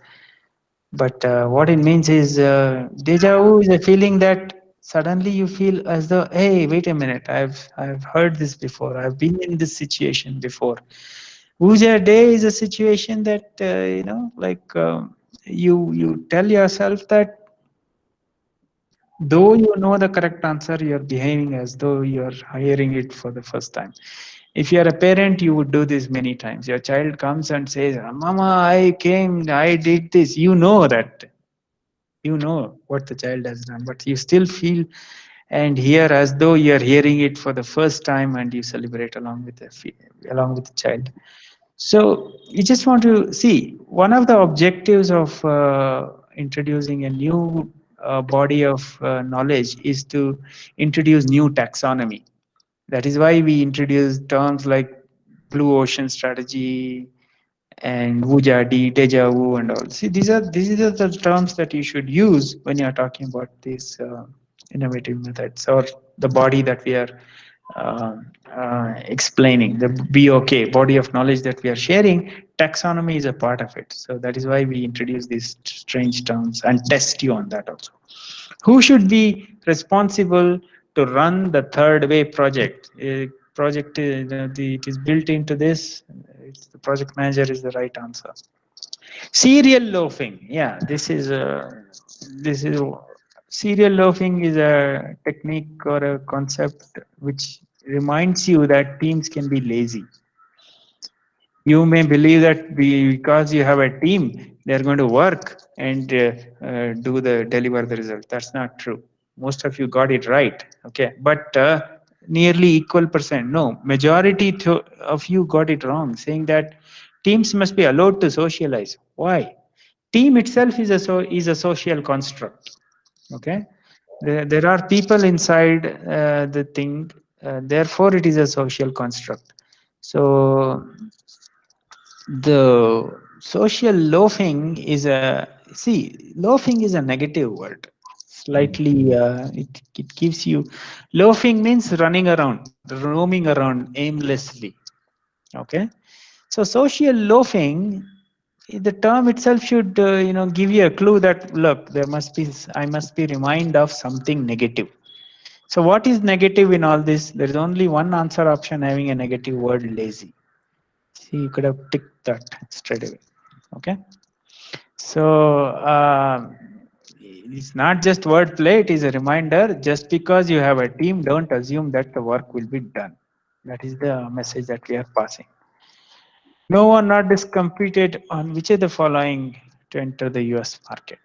But what it means is deja vu is a feeling that suddenly you feel as though, hey, wait a minute, I've heard this before. I've been in this situation before. Wuja Day is a situation that you tell yourself that though you know the correct answer, you're behaving as though you're hearing it for the first time. If you're a parent, you would do this many times. Your child comes and says, Mama, I did this. You know that. You know what the child has done, but you still feel and hear as though you're hearing it for the first time, and you celebrate along with the child. So you just want to see, one of the objectives of introducing a new body of knowledge is to introduce new taxonomy. That is why we introduce terms like blue ocean strategy and Wujadi, deja vu, and all. See, these are the terms that you should use when you are talking about these innovative methods, or the body that we are explaining, the BOK, body of knowledge that we are sharing. Taxonomy is a part of it. So that is why we introduce these strange terms and test you on that also. Who should be responsible to run the third way project? Project, it is built into this. The project manager is the right answer. Serial loafing. Yeah, this is serial loafing is a technique or a concept which reminds you that teams can be lazy. You may believe that because you have a team, they're going to work and deliver the result. That's not true. Most of you got it right. Okay, but nearly equal percent. No, majority of you got it wrong, saying that teams must be allowed to socialize. Why? Team itself is a social construct. Okay, there are people inside the thing. Therefore, it is a social construct. So the social loafing is loafing is a negative word. Slightly, it gives you, loafing means running around, roaming around aimlessly. Okay, so social loafing, the term itself should give you a clue that look, I must be reminded of something negative. So what is negative in all this? There is only one answer option having a negative word: lazy. See, you could have ticked that straight away. Okay. So it's not just wordplay, it is a reminder. Just because you have a team, don't assume that the work will be done. That is the message that we are passing. No one not is competed on which of the following to enter the US market.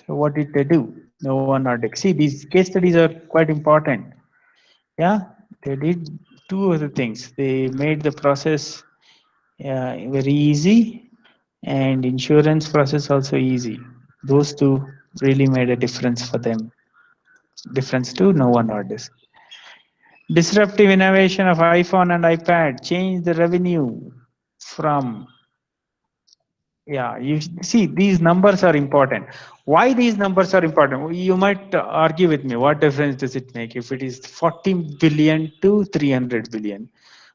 So what did they do? No one not. See, these case studies are quite important. Yeah, they did two other things. They made the process very easy, and insurance process also easy. Those two really made a difference for them. Difference to no one orders. Disruptive innovation of iPhone and iPad changed the revenue from. Yeah, you see, these numbers are important. Why these numbers are important? You might argue with me. What difference does it make if it is 40 billion to 300 billion?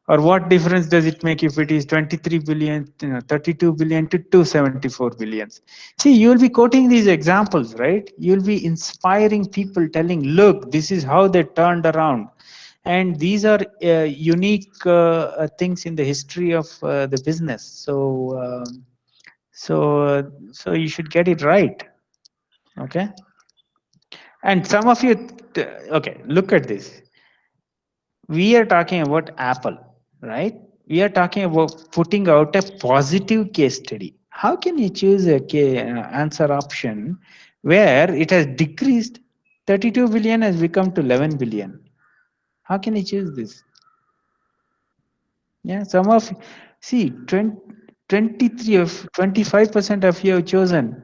Or what difference does it make if it is 23 billion, 32 billion to 274 billions? See, you will be quoting these examples, right? You'll be inspiring people, telling, look, this is how they turned around. And these are unique things in the history of the business. So you should get it right. Okay. And some of you, okay, look at this. We are talking about Apple, right? We are talking about putting out a positive case study. How can you choose a answer option where it has decreased 32 billion has become to 11 billion? How can you choose this? Yeah, some of, see, 23 of 25% of you have chosen.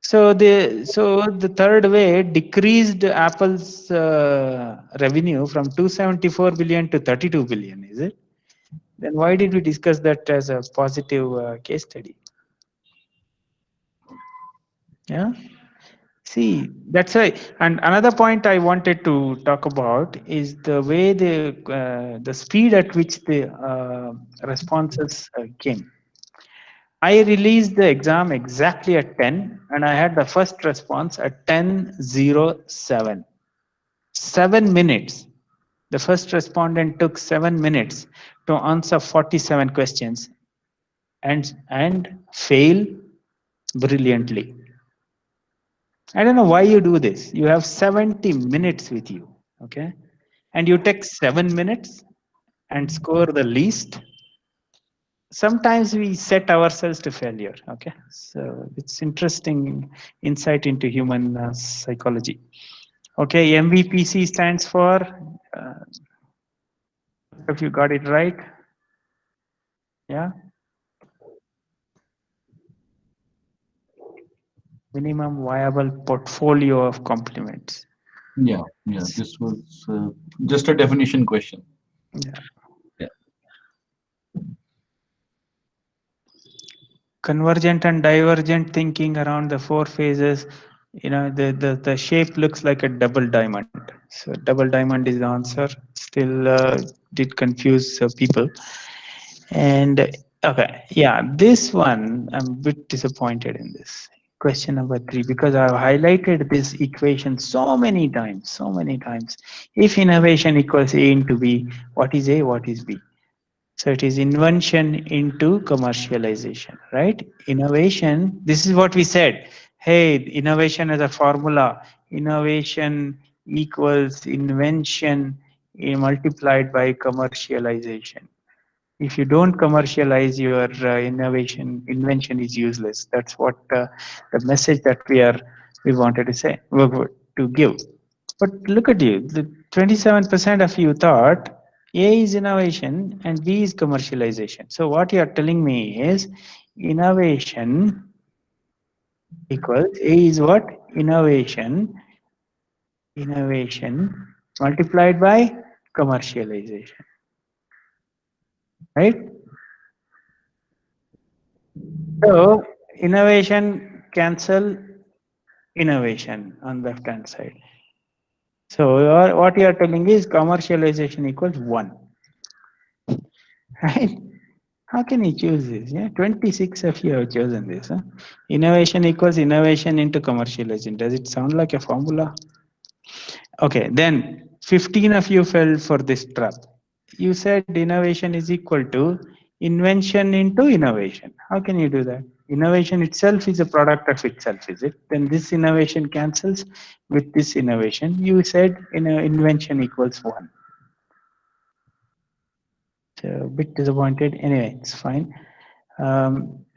So the third way decreased Apple's revenue from 274 billion to 32 billion, is it? Then why did we discuss that as a positive case study? Yeah. See, that's why. And another point I wanted to talk about is the way the speed at which the responses came. I released the exam exactly at 10, and I had the first response at 10:07. 7 minutes. The first respondent took 7 minutes to answer 47 questions and fail brilliantly. I don't know why you do this. You have 70 minutes with you, okay? And you take 7 minutes and score the least. Sometimes we set ourselves to failure, okay? So it's interesting insight into human psychology. Okay, MVPC stands for, if you got it right, yeah? Minimum viable portfolio of complements. Yeah, this was just a definition question. Yeah. Yeah. Convergent and divergent thinking around the four phases. You know, the shape looks like a double diamond. So double diamond is the answer. Still did confuse people. And okay, yeah, this one I'm a bit disappointed in this. Question number 3, because I've highlighted this equation so many times. If innovation equals A into B, what is A, what is B? So it is invention into commercialization, right? Innovation, this is what we said. Hey, innovation as a formula. Innovation equals invention multiplied by commercialization. If you don't commercialize your invention is useless. That's what the message that we wanted to say, to give. But look at you, the 27% of you thought A is innovation and B is commercialization. So what you are telling me is innovation equals A is what? Innovation multiplied by commercialization, right? So innovation cancel innovation on left hand side. So what you are telling is commercialization equals 1. Right? How can you choose this? Yeah, 26 of you have chosen this. Huh? Innovation equals innovation into commercialization. Does it sound like a formula? Okay, then 15 of you fell for this trap. You said innovation is equal to invention into innovation. How can you do that? Innovation itself is a product of itself, is it? Then this innovation cancels with this innovation. You said invention equals 1. So a bit disappointed. Anyway, it's fine.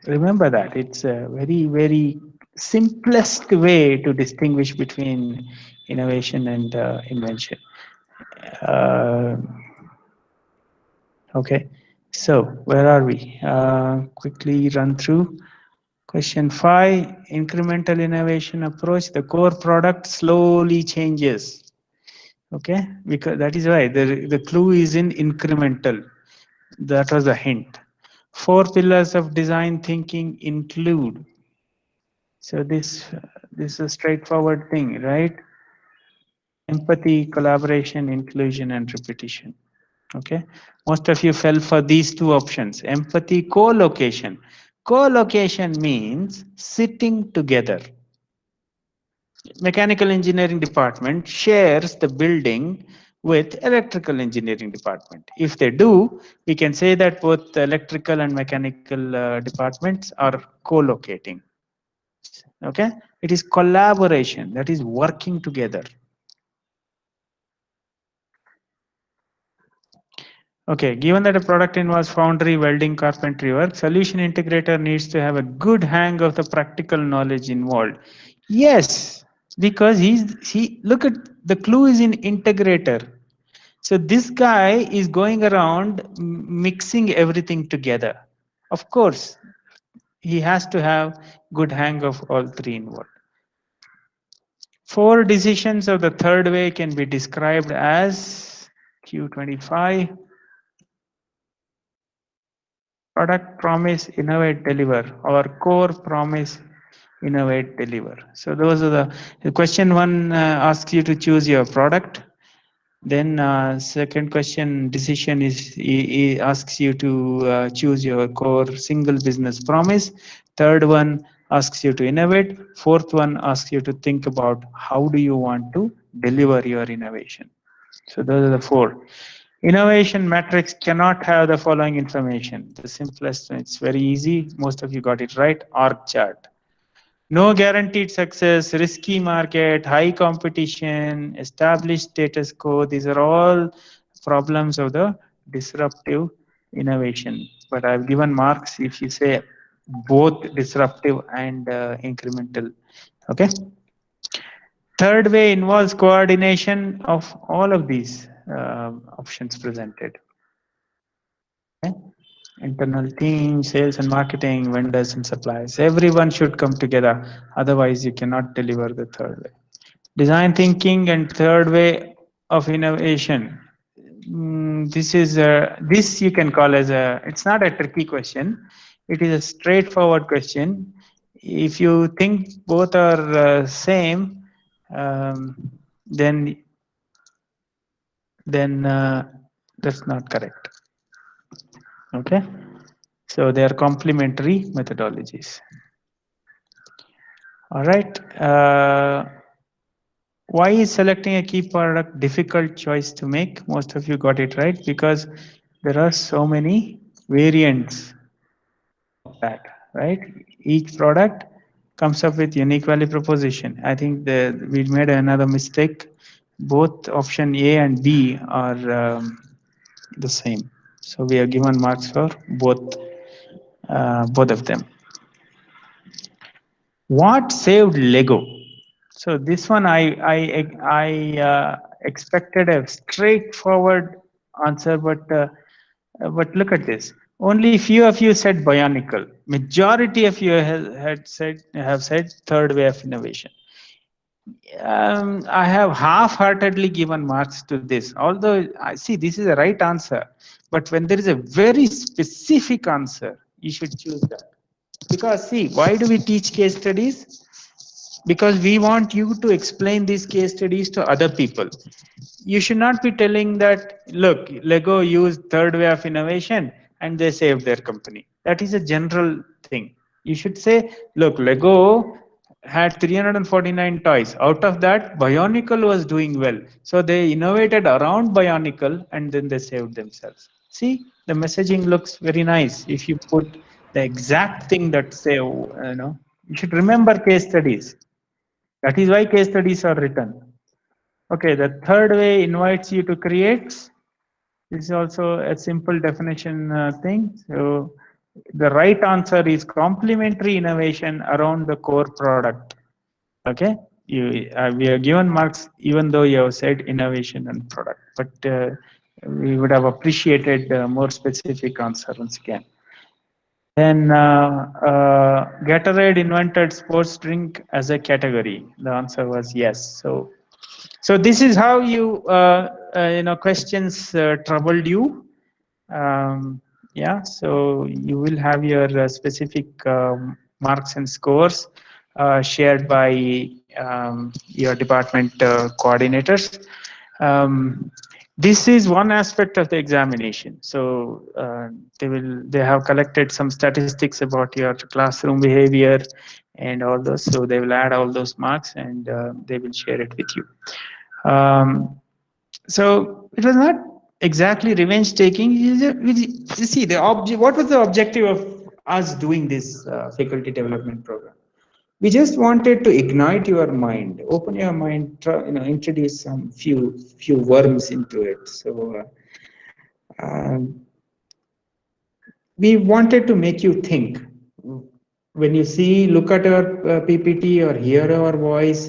Remember that it's a very, very simplest way to distinguish between innovation and invention. Uh, okay, so where are we? Quickly run through. Question 5, incremental innovation approach. The core product slowly changes. Okay, because that is why the clue is in incremental. That was a hint. 4 pillars of design thinking include. So this is a straightforward thing, right? Empathy, collaboration, inclusion, and repetition. Okay, most of you fell for these 2 options. Empathy, co-location. Co-location means sitting together. Mechanical engineering department shares the building with electrical engineering department. If they do, we can say that both the electrical and mechanical departments are co-locating. Okay, it is collaboration, that is working together. Okay, given that a product involves foundry, welding, carpentry work, solution integrator needs to have a good hang of the practical knowledge involved. Yes, because he look at the clue is in integrator. So this guy is going around mixing everything together. Of course, he has to have good hang of all 3 involved. 4 decisions of the third way can be described as Q25. Product, promise, innovate, deliver, or core, promise, innovate, deliver. So those are the question 1 asks you to choose your product. Then second question, decision is asks you to choose your core single business promise. Third one asks you to innovate. Fourth one asks you to think about how do you want to deliver your innovation. So those are the 4. Innovation matrix cannot have the following information. The simplest, it's very easy. Most of you got it right. Org chart. No guaranteed success, risky market, high competition, established status quo. These are all problems of the disruptive innovation. But I've given marks if you say both disruptive and incremental. Okay. Third way involves coordination of all of these options presented. Okay. Internal team, sales and marketing, vendors and suppliers. Everyone should come together. Otherwise, you cannot deliver the third way. Design thinking and third way of innovation. This you can call as a. It's not a tricky question. It is a straightforward question. If you think both are same, then that's not correct. Okay. So they are complementary methodologies. All right. Why is selecting a key product difficult choice to make? Most of you got it right because there are so many variants of that, right? Each product comes up with unique value proposition. I think we made another mistake. Both option A and B are the same. So we are given marks for both of them. What saved Lego? So this one I expected a straightforward answer, but look at this. Only few of you said Bionicle. Majority of you have said third way of innovation. I have half-heartedly given marks to this, although I see this is the right answer. But when there is a very specific answer, you should choose that. Because see, why do we teach case studies? Because we want you to explain these case studies to other people. You should not be telling that, look, Lego used third way of innovation and they saved their company. That is a general thing. You should say, look, Lego had 349 toys. Out of that, Bionicle was doing well. So they innovated around Bionicle and then they saved themselves. See, the messaging looks very nice if you put the exact thing that say, you should remember case studies. That is why case studies are written. Okay, the third way invites you to create. This is also a simple definition thing. So the right answer is complementary innovation around the core product. Okay, we are given marks even though you have said innovation and product, but we would have appreciated more specific answer once again. Then Gatorade invented sports drink as a category. The answer was yes. So this is how questions troubled you. Yeah, so you will have your specific marks and scores shared by your department coordinators. This is one aspect of the examination. So they have collected some statistics about your classroom behavior and all those. So they will add all those marks and they will share it with you. So it was not exactly revenge taking. You see, what was the objective of us doing this faculty development program? We just wanted to ignite your mind, open your mind, introduce some few worms into it. So we wanted to make you think. When you look at our PPT or hear our voice,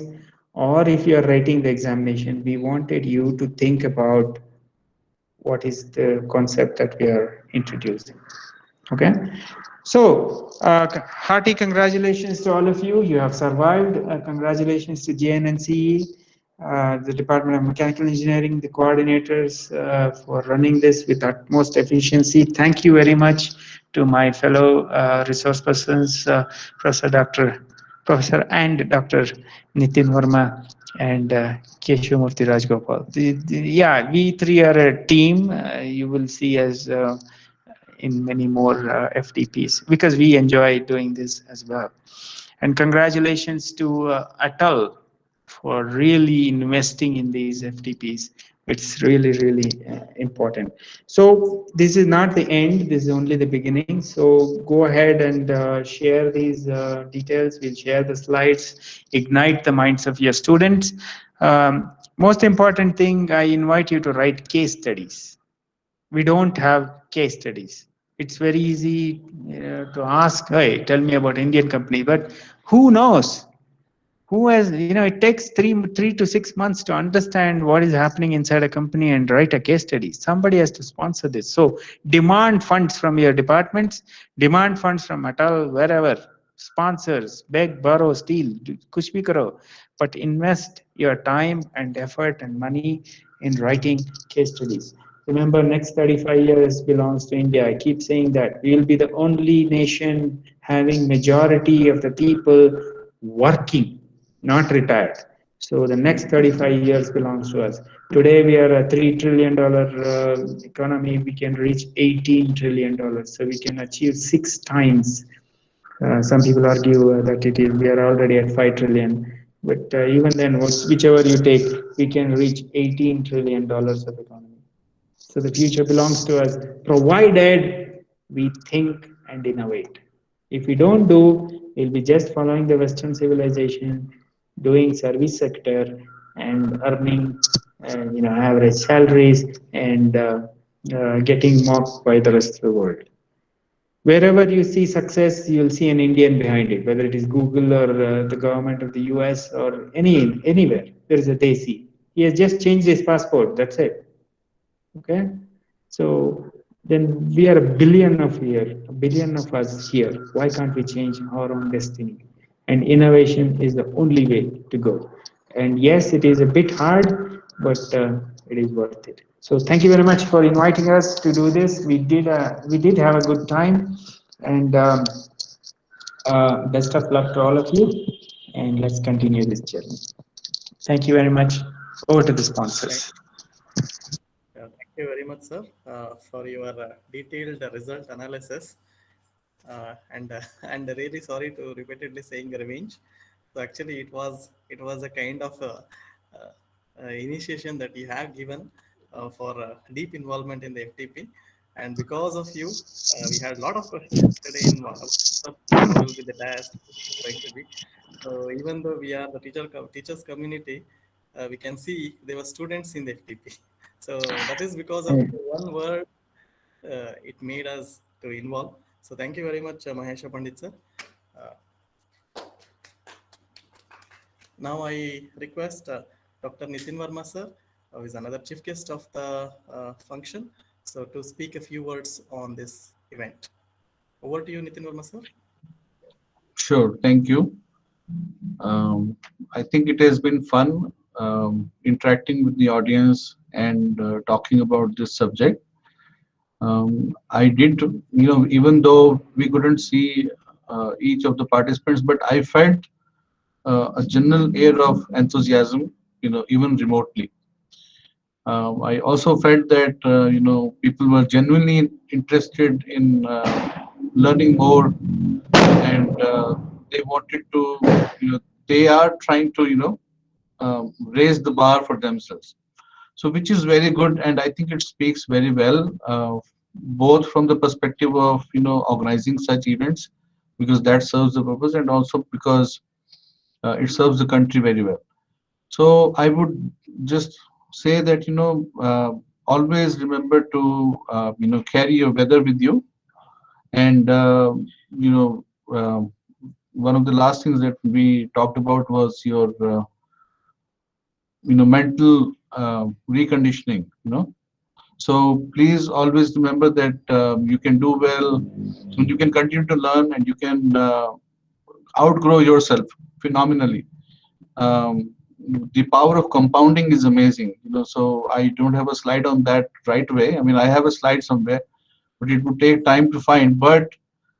or if you are writing the examination, we wanted you to think about what is the concept that we are introducing. Okay, so hearty congratulations to all of you. You have survived. Congratulations to JNNCE, the Department of Mechanical Engineering, the coordinators for running this with utmost efficiency. Thank you very much to my fellow resource persons, Professor and Dr. Nitin Verma and Keshwamurthy Rajgopal. Yeah, we three are a team. You will see as in many more FDPs because we enjoy doing this as well. And congratulations to Atal for really investing in these FDPs. It's really, really important. So this is not the end. This is only the beginning. So go ahead and share these details. We'll share the slides, ignite the minds of your students. Most important thing, I invite you to write case studies. We don't have case studies. It's very easy to ask, hey, tell me about Indian company, but who knows? Who has, it takes three to 6 months to understand what is happening inside a company and write a case study. Somebody has to sponsor this. So demand funds from your departments, demand funds from Atal, wherever, sponsors, beg, borrow, steal, kuch bhi karo, but invest your time and effort and money in writing case studies. Remember, next 35 years belongs to India. I keep saying that we will be the only nation having majority of the people working, not retired. So the next 35 years belongs to us. Today we are a $3 trillion economy. We can reach $18 trillion. So we can achieve 6 times. Some people argue that we are already at 5 trillion. But even then, whichever you take, we can reach $18 trillion of economy. So the future belongs to us, provided we think and innovate. If we don't do, we'll be just following the Western civilization, doing service sector and earning, average salaries and getting mocked by the rest of the world. Wherever you see success, you'll see an Indian behind it, whether it is Google or the government of the US or anywhere. There is a Desi. He has just changed his passport. That's it. Okay, so then we are a billion of us here. Why can't we change our own destiny? And innovation is the only way to go. And yes, it is a bit hard, but it is worth it. So thank you very much for inviting us to do this. We did have a good time, and best of luck to all of you. And let's continue this journey. Thank you very much. Over to the sponsors. Thank you very much, sir, for your detailed result analysis. And really sorry to repeatedly saying revenge. So actually, it was a kind of initiation that you have given for deep involvement in the FTP. And because of you, we had a lot of questions yesterday in WhatsApp. How will be the test going to be? So even though we are the teachers community, we can see there were students in the FDP. So that is because of one word, it made us to involve. So thank you very much, Mahesha Pandit sir. Uh, Now I request Dr. Nitin Verma sir, who is another chief guest of the function, so to speak a few words on this event. Over to you, Nitin Verma sir. Sure, thank you. I think it has been fun interacting with the audience and talking about this subject. I did, even though we couldn't see each of the participants, but I felt a general air of enthusiasm, even remotely. I also felt that, people were genuinely interested in learning more, and they wanted to, they are trying to, raise the bar for themselves. So, which is very good, and I think it speaks very well, both from the perspective of, organizing such events, because that serves the purpose, and also because it serves the country very well. So I would just say that, always remember to, carry your weather with you. And, you know, uh, one of the last things that we talked about was your, mental reconditioning, So please always remember that you can do well, and you can continue to learn, and you can outgrow yourself phenomenally. um, the power of compounding is amazing, so I don't have a slide on that right away. I mean, I have a slide somewhere, but it would take time to find. But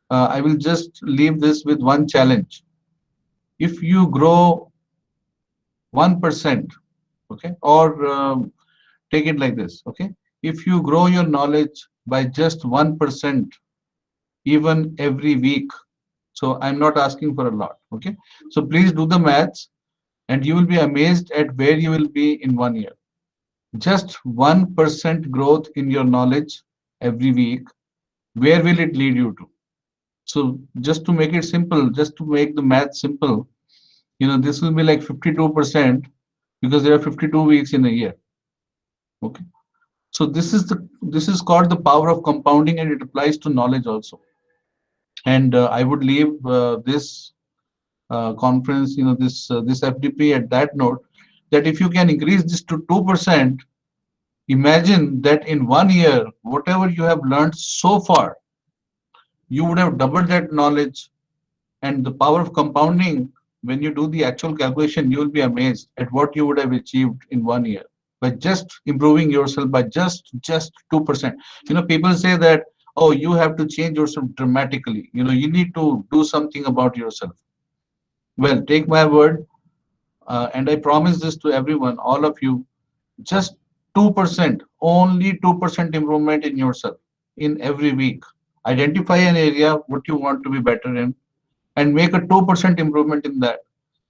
I will just leave this with one challenge. If you grow 1%, okay, or take it like this, okay, if you grow your knowledge by just 1%, even every week, so I'm not asking for a lot, okay, so please do the maths, and you will be amazed at where you will be in 1 year. Just 1% growth in your knowledge every week, where will it lead you to? So just to make it simple, just to make the math simple, this will be like 52%, because there are 52 weeks in a year. Okay. So this is called the power of compounding, and it applies to knowledge also. And I would leave this conference, this FDP at that note, that if you can increase this to 2%, imagine that in 1 year, whatever you have learned so far, you would have doubled that knowledge. And the power of compounding, when you do the actual calculation, you will be amazed at what you would have achieved in 1 year by just improving yourself by just 2%. People say that, oh, you have to change yourself dramatically. You need to do something about yourself. Well, take my word, and I promise this to everyone, all of you, just 2%, only 2% improvement in yourself in every week. Identify an area what you want to be better in, and make a 2% improvement in that,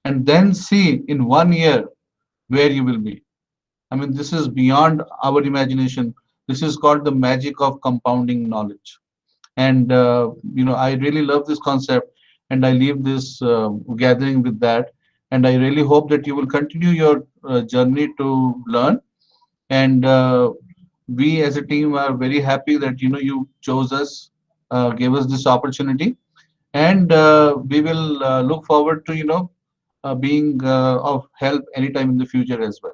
and then see in 1 year where you will be. I mean, this is beyond our imagination. This is called the magic of compounding knowledge. And I really love this concept, and I leave this gathering with that. And I really hope that you will continue your journey to learn. And we as a team are very happy that you chose us, gave us this opportunity, and we will look forward to being of help anytime in the future as well.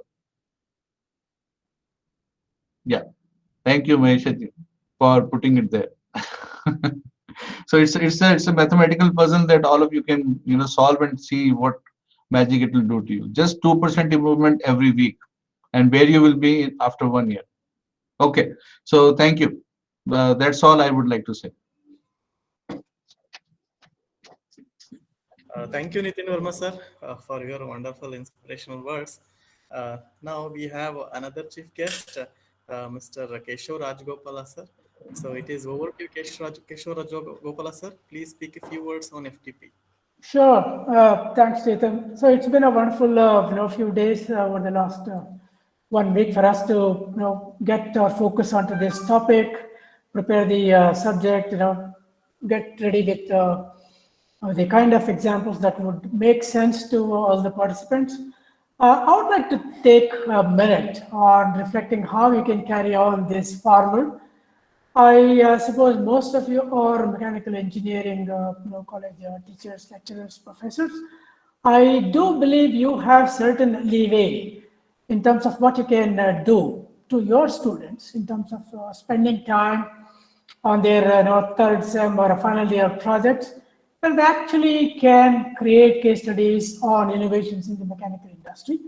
Yeah, thank you, Mahesh, for putting it there. So it's a mathematical puzzle that all of you can solve and see what magic it will do to you. Just 2% improvement every week, and where you will be after 1 year. Okay, so thank you. That's all I would like to say. Thank you, Nitin Verma sir, for your wonderful inspirational words. Now we have another chief guest, Mr. Keshav Rajgopala sir. So it is over to you, Keshav Rajgopala sir. Please speak a few words on FTP. Sure. Thanks, Chetan. So it's been a wonderful, few days over the last 1 week for us to, get our focus onto this topic. prepare the subject, get ready with the kind of examples that would make sense to all the participants. I would like to take a minute on reflecting how you can carry on this forward. I suppose most of you are mechanical engineering college teachers, lecturers, professors. I do believe you have certain leeway in terms of what you can do to your students in terms of spending time on their third sem or a final year projects, and they actually can create case studies on innovations in the mechanical industry,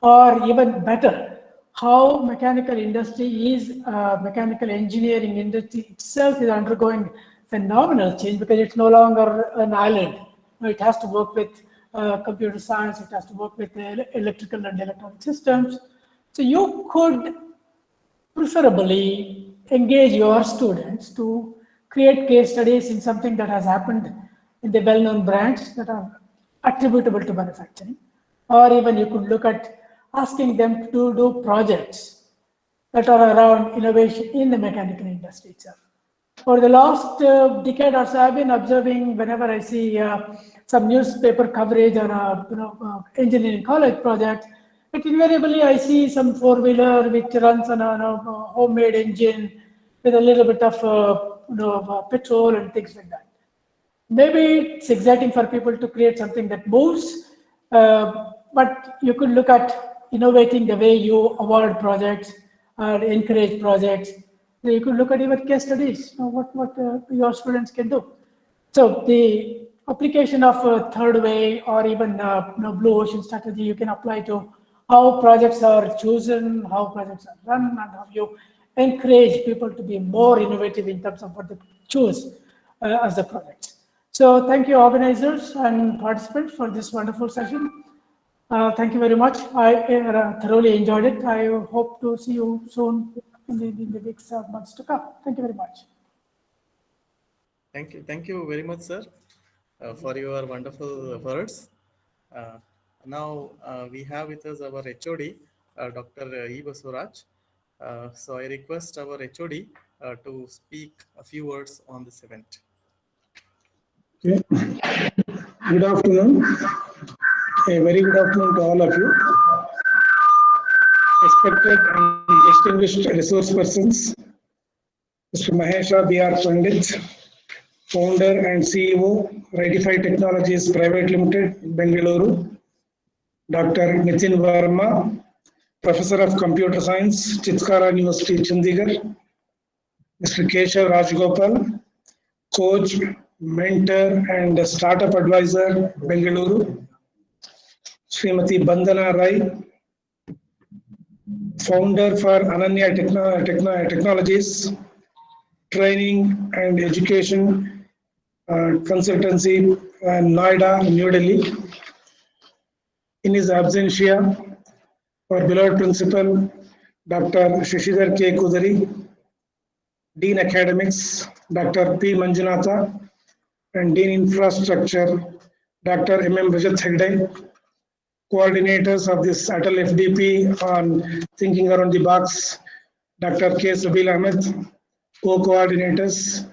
or even better, how mechanical industry is, mechanical engineering industry itself is undergoing phenomenal change because it's no longer an island. It has to work with computer science, it has to work with electrical and electronic systems. So you could preferably engage your students to create case studies in something that has happened in the well-known brands that are attributable to manufacturing. Or even you could look at asking them to do projects that are around innovation in the mechanical industry itself. For the last decade or so, I've been observing whenever I see some newspaper coverage on a engineering college project, but invariably I see some four-wheeler which runs on a homemade engine with a little bit of petrol and things like that. Maybe it's exciting for people to create something that moves, but you could look at innovating the way you award projects or encourage projects. So you could look at even case studies, what your students can do. So the application of a third way or even blue ocean strategy, you can apply to how projects are chosen, how projects are run, and how you encourage people to be more innovative in terms of what they choose as the projects. So thank you, organizers and participants, for this wonderful session. Thank you very much. I thoroughly enjoyed it. I hope to see you soon in the weeks or months to come. Thank you very much. Thank you very much, sir, for your wonderful words. Now we have with us our HOD, Dr. E. Basuraj. So I request our HOD to speak a few words on this event. Okay. Good afternoon. A very good afternoon to all of you. Respected and distinguished resource persons, Mr. Mahesha B.R. Pandit, founder and CEO, Ratify Technologies Private Limited, Bengaluru. Dr. Nitin Verma, Professor of Computer Science, Chitkara University, Chandigarh. Mr. Keshav Rajgopal, Coach, Mentor and Startup Advisor, Bengaluru. Srimati Bandana Rai, Founder for Ananya Technologies, Training and Education Consultancy, Noida, New Delhi. In his absentia, our beloved principal, Dr. Shishidhar K. Kudari, Dean Academics, Dr. P. Manjunatha, and Dean Infrastructure, Dr. M. Rajat Hegde, coordinators of this Atal FDP on Thinking Around the Box, Dr. K.Sabeel Ahmed, co-coordinators,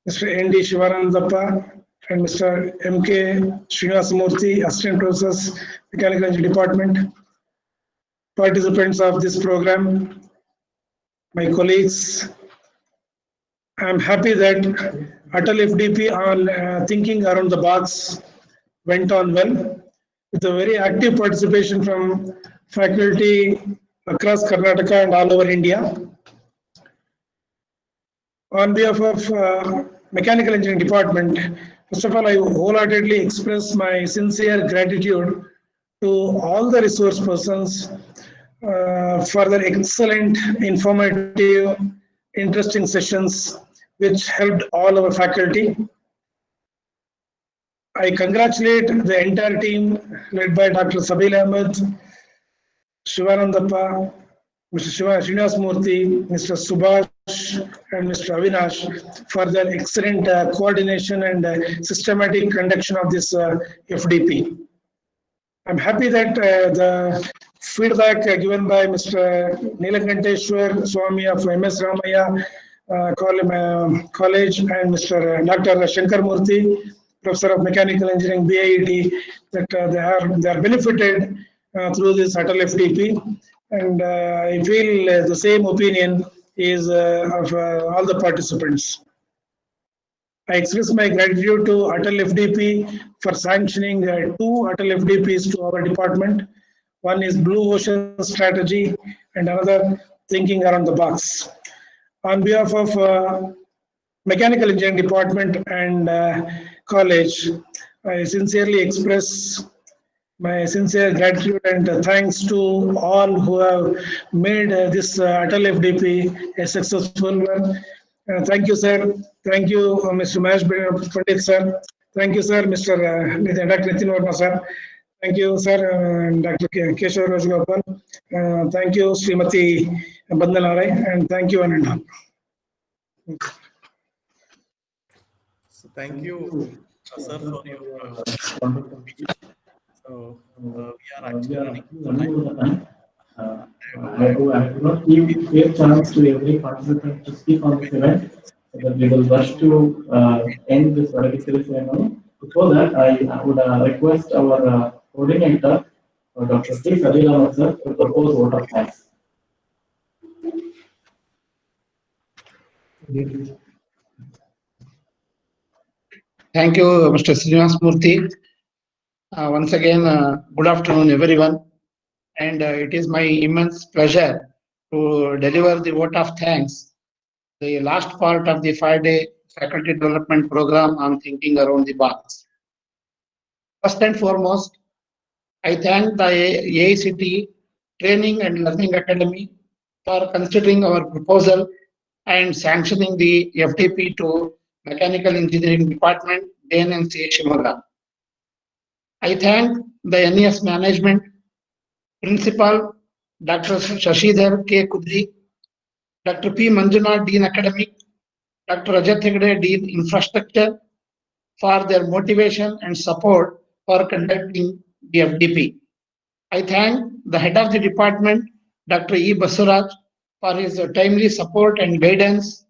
Mr. N.D. Shivanandappa and Mr. M.K. Srinivasamurthy, Assistant Professors, Mechanical Engineering Department, participants of this program, my colleagues. I'm happy that Atal FDP on Thinking Around the Box went on well, with a very active participation from faculty across Karnataka and all over India. On behalf of Mechanical Engineering Department, first of all, I wholeheartedly express my sincere gratitude to all the resource persons for their excellent, informative, interesting sessions which helped all our faculty. I congratulate the entire team led by Dr. Sabeel Ahmed, Shivanandappa, Mr. Srinivasamurthy, Mr. Subhash, and Mr. Avinash for their excellent coordination and systematic conduction of this FDP. I'm happy that the feedback given by Mr. Nilakanteshwar Swami of MS Ramaya College, and Mr. Dr. Shankar Murthy, Professor of Mechanical Engineering, BIET, that they are benefited through this Atal FDP, and I feel the same opinion is of all the participants. I express my gratitude to Atal FDP for sanctioning two Atal FDPs to our department. One is Blue Ocean Strategy and another Thinking Around the Box. On behalf of Mechanical Engineering Department and college, I sincerely express my sincere gratitude and thanks to all who have made this Atal FDP a successful one. Thank you, sir. Thank you, Mr. Mahesh Pandit, sir. Thank you, sir, Mr. Dr. Nitin Verma, sir. Thank you, sir, Dr. Keshav Rajgopal. Thank you, Srimati Bandana Rai, and thank you, Ananda. So thank you, sir, for your speech. So we are actually running out of time. I do not give fair chance to every participant to speak on this event, so that we will rush to end this valedictory ceremony. Before that, I would request our coordinator, Dr.K.Sabeel sir, to propose vote of thanks. Thank you, Mr. Srinivas Murthy. Once again, good afternoon, everyone. And it is my immense pleasure to deliver the vote of thanks, the last part of the 5-day faculty development program on Thinking Around the Box. First and foremost, I thank the AICTE Training and Learning Academy for considering our proposal and sanctioning the FDP to Mechanical Engineering Department, JNNCE Shimoga. I thank the NES management, Principal Dr. Shashidhar K. Kudri, Dr. P. Manjunath, Dean Academic, Dr. Rajat Hegde, Dean Infrastructure, for their motivation and support for conducting the FDP. I thank the head of the department, Dr. E. Basuraj, for his timely support and guidance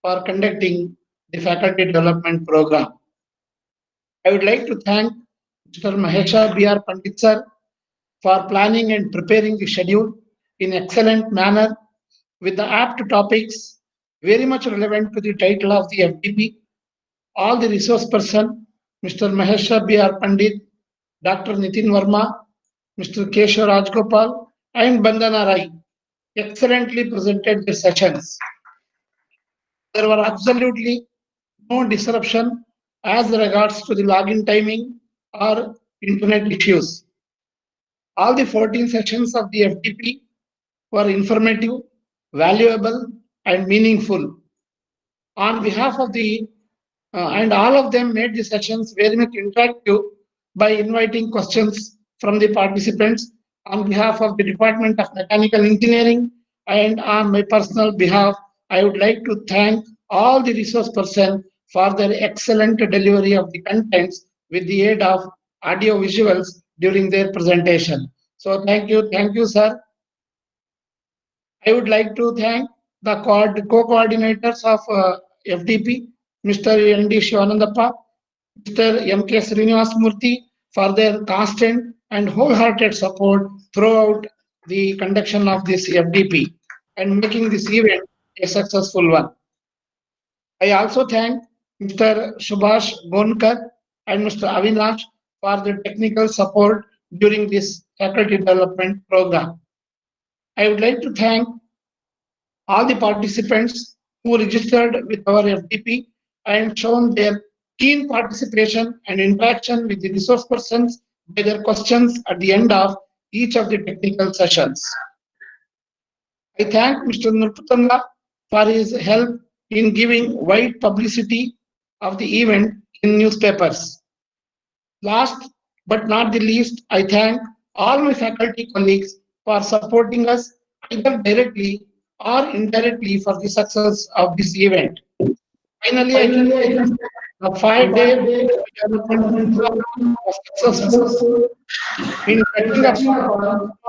for conducting the faculty development program. I would like to thank Mr. Mahesha B.R. Pandit sir for planning and preparing the schedule in excellent manner with the apt topics very much relevant to the title of the FDP. All the resource person, Mr. Mahesha B.R. Pandit, Dr. Nitin Verma, Mr. Keshav Rajgopal, and Bandana Rai excellently presented their sessions. There were absolutely no disruption as regards to the login timing or internet issues. All the 14 sessions of the FDP were informative, valuable, and meaningful. On behalf of the and all of them made the sessions very much interactive by inviting questions from the participants on behalf of the Department of Mechanical Engineering, and on my personal behalf, I would like to thank all the resource persons for their excellent delivery of the contents with the aid of audio visuals during their presentation. So thank you, sir. I would like to thank the co-coordinators of FDP, Mr. N.D. Shivanandappa, Mr. M.K. Srinivas Murthy, for their constant and wholehearted support throughout the conduction of this FDP and making this event a successful one. I also thank Mr. Subhash Gonkar and Mr. Avinash for their technical support during this faculty development program. I would like to thank all the participants who registered with our FDP and shown their keen participation and interaction with the resource persons by their questions at the end of each of the technical sessions. I thank Mr. Nurpatanga for his help in giving wide publicity of the event in newspapers. Last but not the least, I thank all my faculty colleagues for supporting us either directly or indirectly for the success of this event. Finally, I can say the 5-day development program was successful in setting up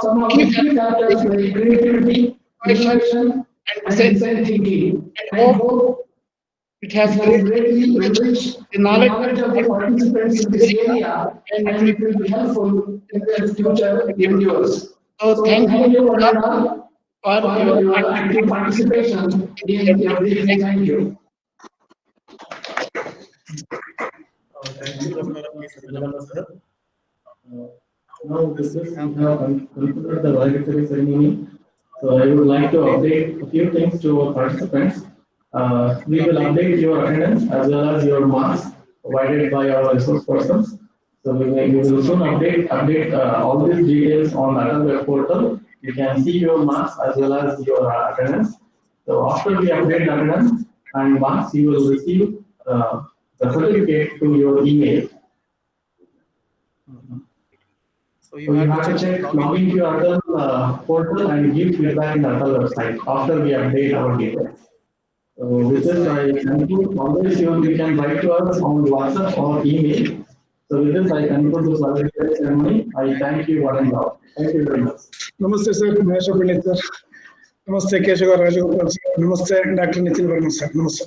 some key factors like creativity, innovation, and design thinking, and hope it has greatly enriched the knowledge of the participants in this area, and it will be helpful in their future endeavors. So thank you one and all for your active participation in your briefing. Thank you. Thank you, Dr. K.Sabeel, sir. Now, with this, we have concluded the valedictory ceremony. So, I would like to update a few things to our participants. We will update your attendance as well as your marks provided by our resource persons. So, we will soon update all these details on Atal web portal. You can see your marks as well as your attendance. So, after we update attendance and marks, you will receive the certificate to your email. So You have to check, log into your Atal portal and give feedback in the Atal website after we update our details. So with this, I conclude. Always you can write to us on WhatsApp or email. So with this, I conclude this valedictory ceremony. I thank you one and all. Thank you very much. Namaste, sir. Mahesha Pandit, sir. Namaste, Keshav Rajagopal, sir. Namaste, Dr. Nitin Verma, sir. Namaste.